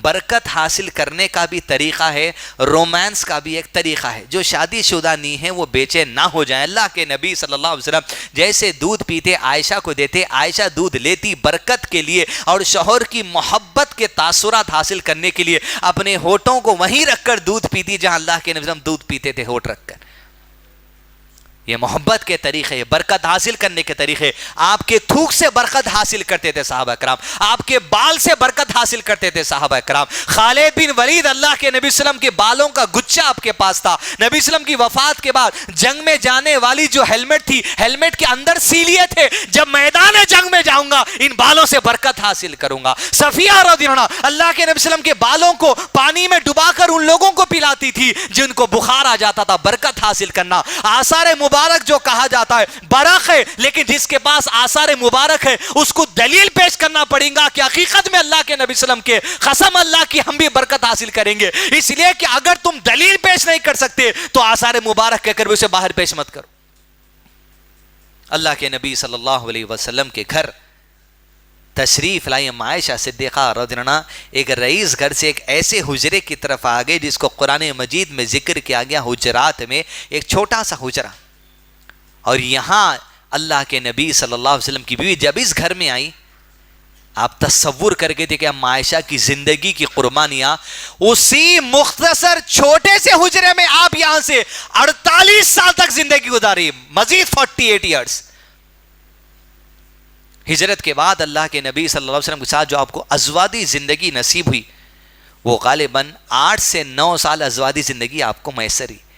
برکت حاصل کرنے کا بھی طریقہ ہے، رومانس کا بھی ایک طریقہ ہے، جو شادی شدہ نہیں ہیں وہ بے چین نہ ہو جائیں۔ اللہ کے نبی صلی اللہ علیہ وسلم جیسے دودھ پیتے عائشہ کو دیتے، عائشہ دودھ لیتی برکت کے لیے اور شوہر کی محبت کے تاثرات حاصل کرنے کے لیے، اپنے ہونٹوں کو وہیں رکھ کر دودھ پیتی جہاں اللہ کے نبی صلی اللہ علیہ وسلم دودھ پیتے تھے، ہونٹ رکھ کر۔ یہ محبت کے طریقے، یہ برکت حاصل کرنے کے طریقے۔ آپ کے تھوک سے برکت حاصل کرتے تھے صحابہ کرام، آپ کے بال سے برکت حاصل کرتے تھے صحابہ کرام۔ خالد بن ولید اللہ کے نبی صلی اللہ علیہ وسلم کے بالوں کا گچھا آپ کے پاس تھا۔ نبی صلی اللہ علیہ وسلم کی وفات کے بعد جنگ میں جانے والی جو ہیلمٹ تھی، ہیلمٹ کے اندر سیلیے تھے، جب میدان جنگ میں جاؤں گا ان بالوں سے برکت حاصل کروں گا۔ صفیہ رضی اللہ عنہا اللہ کے نبی صلی اللہ علیہ وسلم کے بالوں کو پانی میں ڈبا کر ان لوگوں کو پلاتی تھی جن کو بخار آ جاتا تھا۔ برکت حاصل کرنا، آثار مبارک جو کہا جاتا ہے برق ہے، لیکن جس کے پاس آثار مبارک ہے اس کو دلیل پیش کرنا پڑے گا کہ حقیقت میں اللہ کے نبی صلی اللہ علیہ وسلم کے قسم اللہ کی ہم بھی برکت حاصل کریں گے۔ اس لیے کہ اگر تم دلیل پیش نہیں کر سکتے تو آثار مبارک کہہ کر بھی اسے باہر پیش مت کرو۔ اللہ کے نبی صلی اللہ علیہ وسلم کے گھر تشریف لائی عائشہ صدیقہ رضی اللہ عنہا ایک رئیس گھر سے ایک ایسے حجرے کی طرف آ گئے جس کو قرآن مجید میں ذکر کیا گیا حجرات میں ایک چھوٹا سا حجرہ، اور یہاں اللہ کے نبی صلی اللہ علیہ وسلم کی بیوی جب اس گھر میں آئی، آپ تصور کر کے تھے کہ عائشہ کی زندگی کی قربانیاں اسی مختصر چھوٹے سے حجرے میں آپ یہاں سے 48 سال تک زندگی گزاری، مزید 48 ایئرز۔ ہجرت کے بعد اللہ کے نبی صلی اللہ علیہ وسلم کے ساتھ جو آپ کو ازواجی زندگی نصیب ہوئی، وہ غالباً 8 سے 9 سال ازواجی زندگی آپ کو میسر ہوئی۔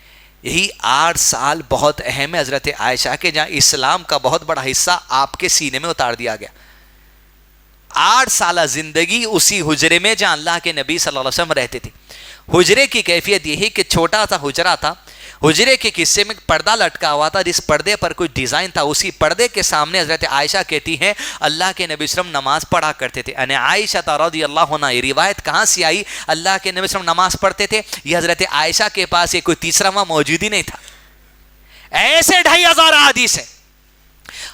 یہی 8 سال بہت اہم ہے حضرت عائشہ کے، جہاں اسلام کا بہت بڑا حصہ آپ کے سینے میں اتار دیا گیا۔ 8 سالہ زندگی اسی حجرے میں جہاں اللہ کے نبی صلی اللہ علیہ وسلم رہتے تھے۔ حجرے کی کیفیت یہی کہ چھوٹا سا حجرہ تھا، حجرے کے قصے میں پردہ لٹکا ہوا تھا، جس پردے پر کوئی ڈیزائن تھا، اسی پردے کے سامنے حضرت عائشہ کہتی ہیں اللہ کے نبی صلی اللہ علیہ وسلم نماز پڑھا کرتے تھے. ان عائشہ رضی اللہ عنہا، یہ روایت کہاں سے آئی؟ اللہ کے نبی صلی اللہ علیہ وسلم نماز پڑھتے تھے، یہ حضرت عائشہ کے پاس یہ کوئی تیسرا موجود ہی نہیں تھا. ایسے 2500 حدیث ہے.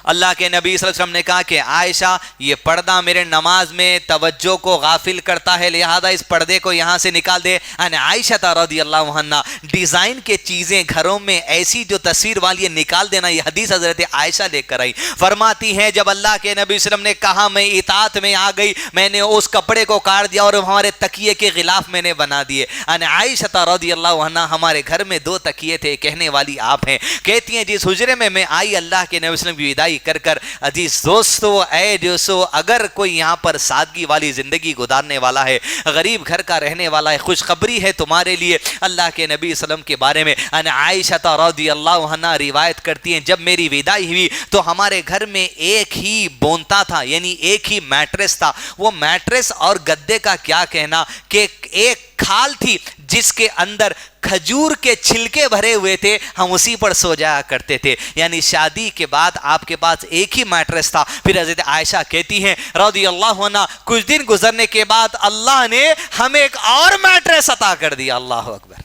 اللہ کے نبی صلی اللہ علیہ وسلم نے کہا کہ عائشہ یہ پردہ میرے نماز میں توجہ کو غافل کرتا ہے، لہذا اس پردے کو یہاں سے نکال دے. ان عائشہ رضی اللہ عنہا، ڈیزائن کے چیزیں گھروں میں ایسی جو تصویر والی نکال دینا، یہ حدیث حضرت عائشہ لے کر آئی. فرماتی ہیں جب اللہ کے نبی صلی اللہ علیہ وسلم نے کہا میں اطاعت میں آ گئی، میں نے اس کپڑے کو کاٹ دیا اور ہمارے تکیے کے غلاف میں نے بنا دیے. ان عائشہ رضی اللہ عنہا، ہمارے گھر میں 2 تکیے تھے، کہنے والی آپ ہیں. کہتی ہیں جس حجرے میں آئی اللہ کے نبی صلی اللہ علیہ وسلم کی وداعی کر کر، عزیز دوستو، اے دوستو، اگر کوئی یہاں پر سادگی والی زندگی گزارنے والا ہے، غریب گھر کا رہنے والا ہے، خوشخبری ہے تمہارے لیے. اللہ کے نبی صلی اللہ علیہ وسلم کے بارے میں ان عائشہ رضی اللہ عنہا روایت کرتی ہیں جب میری وداعی ہوئی تو ہمارے گھر میں ایک ہی بونتا تھا، یعنی ایک ہی میٹریس تھا. وہ میٹریس اور گدے کا کیا کہنا کہ ایک کھال تھی جس کے اندر کھجور کے چھلکے بھرے ہوئے تھے، ہم اسی پر سو جایا کرتے تھے. یعنی شادی کے بعد آپ کے پاس ایک ہی میٹریس تھا. پھر حضرت عائشہ کہتی ہیں رضی اللہ عنہ کچھ دن گزرنے کے بعد اللہ نے ہمیں ایک اور میٹریس عطا کر دیا. اللہ اکبر.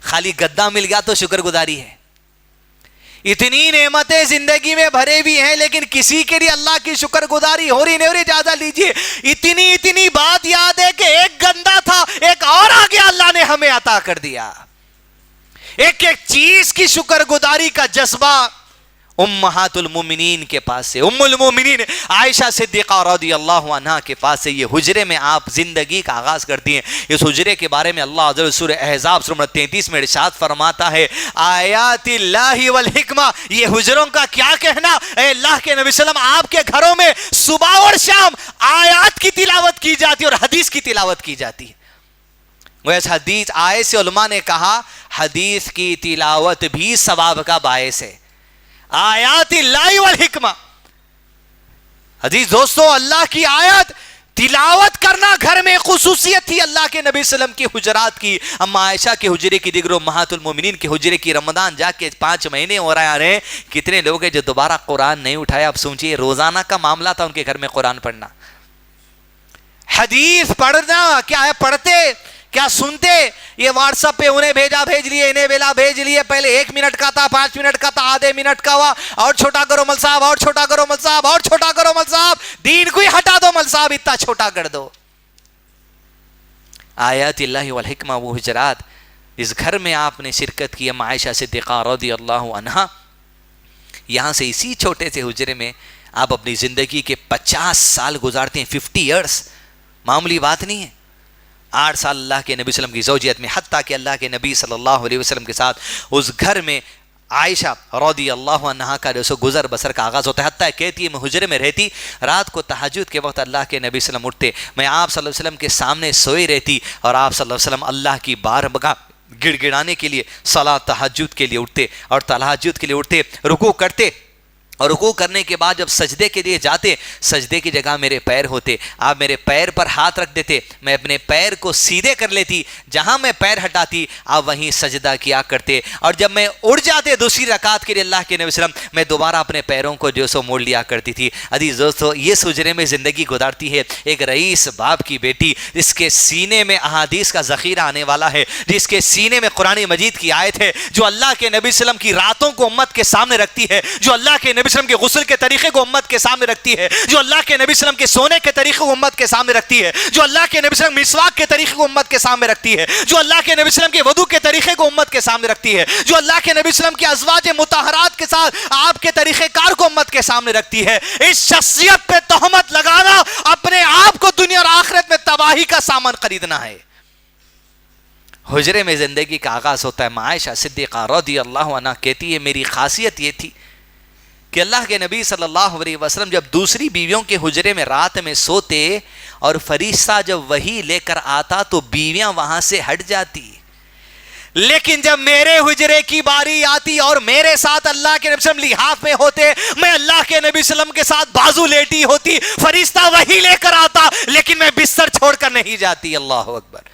خالی گدا مل گیا تو شکر گزاری ہے. اتنی نعمتیں زندگی میں بھرے بھی ہیں لیکن کسی کے لیے اللہ کی شکر گزاری ہو رہی نہیں ہو رہی. اجازت لیجیے، اتنی بات یاد ہے کہ ایک گندا تھا، ایک اور آگے اللہ نے ہمیں عطا کر دیا. ایک ایک چیز کی شکر گزاری کا جذبہ امہات المومنین کے پاس سے، ام المومنین عائشہ صدیقہ رضی اللہ عنہا کے پاس سے یہ حجرے میں آپ زندگی کا آغاز کرتی ہیں. اس حجرے کے بارے میں اللہ عز و جل سورہ احزاب سورہ نمبر 33 میں ارشاد فرماتا ہے آیات اللہ والحکمہ. یہ حجروں کا کیا کہنا، اے اللہ کے نبی صلی اللہ علیہ وسلم آپ کے گھروں میں صبح اور شام آیات کی تلاوت کی جاتی ہے اور حدیث کی تلاوت کی جاتی ہے. ویسے حدیث آئے سے علماء نے کہا حدیث کی تلاوت بھی ثواب کا باعث ہے. آیات اللہ والحکمہ. عزیز دوستو، اللہ کی آیت تلاوت کرنا گھر میں خصوصیت تھی اللہ کے نبی صلی اللہ علیہ وسلم کی حجرات کی. اما عائشہ کے حجرے کی، دیگر امہات المومنین کے حجرے کی. رمضان جا کے 5 مہینے ہو رہے ہیں، کتنے لوگ ہیں جو دوبارہ قرآن نہیں اٹھایا. اب سوچئے روزانہ کا معاملہ تھا ان کے گھر میں قرآن پڑھنا، حدیث پڑھنا. کیا ہے پڑھتے، کیا سنتے؟ یہ واٹس ایپ پہ انہیں بھیج لیے، انہیں بھیج لیے. پہلے 1 منٹ کا تھا، 5 منٹ کا تھا، آدھے منٹ کا ہوا، اور چھوٹا کرو مل صاحب، اور چھوٹا کرو مل صاحب، اور چھوٹا کرو مل صاحب. دین کو ہی ہٹا دو مل صاحب، اتنا چھوٹا کر دو. آیات اللہ والحکمہ، وہ حجرات اس گھر میں آپ نے شرکت کی. عائشہ صدیقہ رضی اللہ عنہا یہاں سے اسی چھوٹے سے حجرے میں آپ اپنی زندگی کے 50 سال گزارتے ہیں. 50 ایئرس معمولی بات نہیں ہے. 8 سال اللہ کے نبی صلی اللہ علیہ وسلم کی زوجیت میں، حتیٰ کہ اللہ کے نبی صلی اللہ علیہ وسلم کے ساتھ اس گھر میں عائشہ رضی اللہ عنہا کا جو گزر بسر کا آغاز ہوتا ہے. حتیٰ کہتی ہے میں حجرے میں رہتی، رات کو تہجد کے وقت اللہ کے نبی صلی اللہ علیہ وسلم اٹھتے، میں آپ صلی اللہ علیہ وسلم کے سامنے سوئی رہتی اور آپ صلی اللہ علیہ وسلم اللہ کی بارگاہ گڑ گڑانے کے لیے صلاۃ تہجد کے لیے اٹھتے اور تہجد کے لیے اٹھتے، رکوع کرتے اور رکوع کرنے کے بعد جب سجدے کے لیے جاتے، سجدے کی جگہ میرے پیر ہوتے، آپ میرے پیر پر ہاتھ رکھ دیتے، میں اپنے پیر کو سیدھے کر لیتی، جہاں میں پیر ہٹاتی آپ وہیں سجدہ کیا کرتے. اور جب میں اڑ جاتے دوسری رکعت کے لیے اللہ کے نبی صلی اللہ علیہ وسلم، میں دوبارہ اپنے پیروں کو جو سو موڑ لیا کرتی تھی. عزیز دوستو، یہ حجرے میں زندگی گزارتی ہے ایک رئیس باپ کی بیٹی، جس کے سینے میں احادیث کا ذخیرہ آنے والا ہے، جس کے سینے میں قرآن مجید کی آیت ہے، جو اللہ کے نبی صلی اللہ علیہ وسلم کی راتوں کو امت کے سامنے رکھتی ہے، جو اللہ کے نبی صلی اللہ علیہ وسلم کے غسل کے طریقے کو امت کے سامنے رکھتی ہے، جو اللہ کے نبی صلی اللہ علیہ وسلم کے سونے کے طریقے کو امت کے سامنے رکھتی ہے، جو اللہ کے نبی صلی اللہ علیہ وسلم مسواک کے طریقے کو امت کے سامنے رکھتی ہے، جو اللہ کے نبی صلی اللہ علیہ وسلم کے وضو کے طریقے کو امت کے سامنے رکھتی ہے، جو اللہ کے نبی صلی اللہ علیہ وسلم کی ازواج مطہرات کے ساتھ آپ کے طریقہ کار کو امت کے سامنے رکھتی ہے. اس شخصیت پہ تہمت لگانا اپنے آپ کو دنیا اور آخرت میں تباہی کا سامان خریدنا ہے. حجرے میں زندگی کا آغاز ہوتا ہے. عائشہ صدیقہ رضی اللہ عنہا کہتی ہے میری خاصیت یہ تھی کہ اللہ کے نبی صلی اللہ علیہ وسلم جب دوسری بیویوں کے حجرے میں رات میں سوتے اور فرشتہ جب وحی لے کر آتا تو بیویاں وہاں سے ہٹ جاتی، لیکن جب میرے حجرے کی باری آتی اور میرے ساتھ اللہ کے نبی صلی اللہ علیہ وسلم لحاف میں ہوتے، میں اللہ کے نبی صلی اللہ علیہ وسلم کے ساتھ بازو لیٹی ہوتی، فرشتہ وحی لے کر آتا لیکن میں بستر چھوڑ کر نہیں جاتی. اللہ اکبر.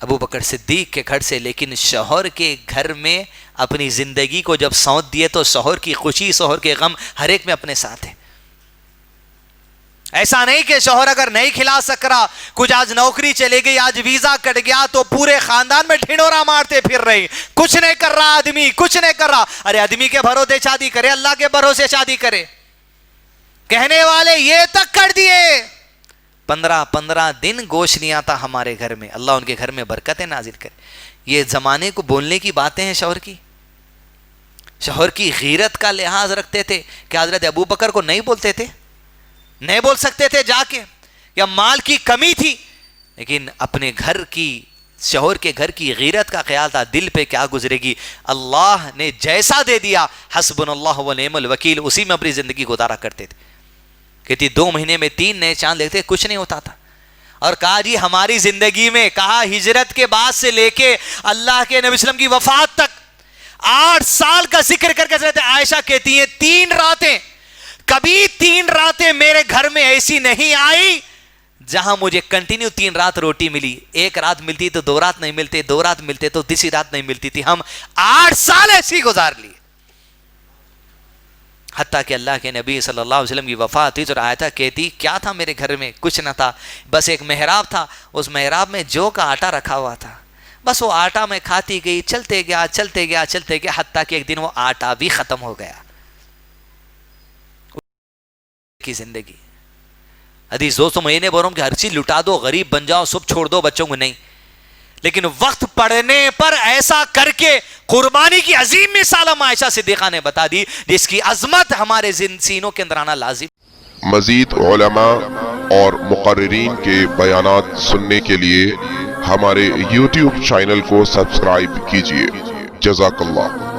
ابو بکر صدیق کے گھر سے، لیکن شوہر کے گھر میں اپنی زندگی کو جب سونپ دیے تو شوہر کی خوشی، شوہر کے غم ہر ایک میں اپنے ساتھ ہے۔ ایسا نہیں کہ شوہر اگر نہیں کھلا سک رہا، کچھ آج نوکری چلے گئی، آج ویزا کٹ گیا تو پورے خاندان میں ڈھنڈورا مارتے پھر رہی، کچھ نہیں کر رہا آدمی، کچھ نہیں کر رہا۔ ارے آدمی کے بھروسے شادی کرے، اللہ کے بھروسے شادی کرے۔ کہنے والے یہ تک کر دیے 15 دن گوشت نہیں آتا ہمارے گھر میں، اللہ ان کے گھر میں برکتیں نازل کرے۔ یہ زمانے کو بولنے کی باتیں ہیں شوہر کی۔ شوہر کی غیرت کا لحاظ رکھتے تھے کہ حضرت ابو بکر کو نہیں بولتے تھے، نہیں بول سکتے تھے جا کے، یا مال کی کمی تھی، لیکن اپنے گھر کی، شوہر کے گھر کی غیرت کا خیال تھا، دل پہ کیا گزرے گی، اللہ نے جیسا دے دیا حسبنا اللہ و نعم الوکیل، اسی میں اپنی زندگی گزارا کرتے تھے۔ کہتی 2 مہینے میں 3 نئے چاند دیکھتے، کچھ نہیں ہوتا تھا۔ اور کہا جی ہماری زندگی میں، کہا ہجرت کے بعد سے لے کے اللہ کے نبی صلی اللہ علیہ وسلم کی وفات تک 8 سال کا ذکر کر کے حضرت عائشہ کہتی ہیں 3 راتیں، کبھی 3 راتیں میرے گھر میں ایسی نہیں آئی جہاں مجھے کنٹینیو 3 رات روٹی ملی، 1 رات ملتی تو 2 رات نہیں ملتے، 2 رات ملتے تو تیسری رات نہیں ملتی تھی، ہم 8 سال ایسی گزار لیے۔ حتیٰ کہ اللہ کے نبی صلی اللہ علیہ وسلم کی وفات ہوئی تو آیتہ کہتی کیا تھا میرے گھر میں، کچھ نہ تھا، بس ایک محراب تھا، اس محراب میں جو کا آٹا رکھا ہوا تھا، بس وہ آٹا میں کھاتی گئی، چلتے گیا چلتے گیا چلتے گیا، حتیٰ کہ ایک دن وہ آٹا بھی ختم ہو گیا۔ کی زندگی حدیث دوستوں میں نے بولوں کہ ہر چیز لٹا دو، غریب بن جاؤ، سب چھوڑ دو بچوں کو، نہیں، لیکن وقت پڑنے پر ایسا کر کے قربانی کی عظیم مثال ہم عائشہ صدیقہ نے بتا دی، جس کی عظمت ہمارے سینوں کے اندر آنا لازم۔ مزید علماء اور مقررین کے بیانات سننے کے لیے ہمارے YouTube چینل کو سبسکرائب کیجیے۔ جزاک اللہ۔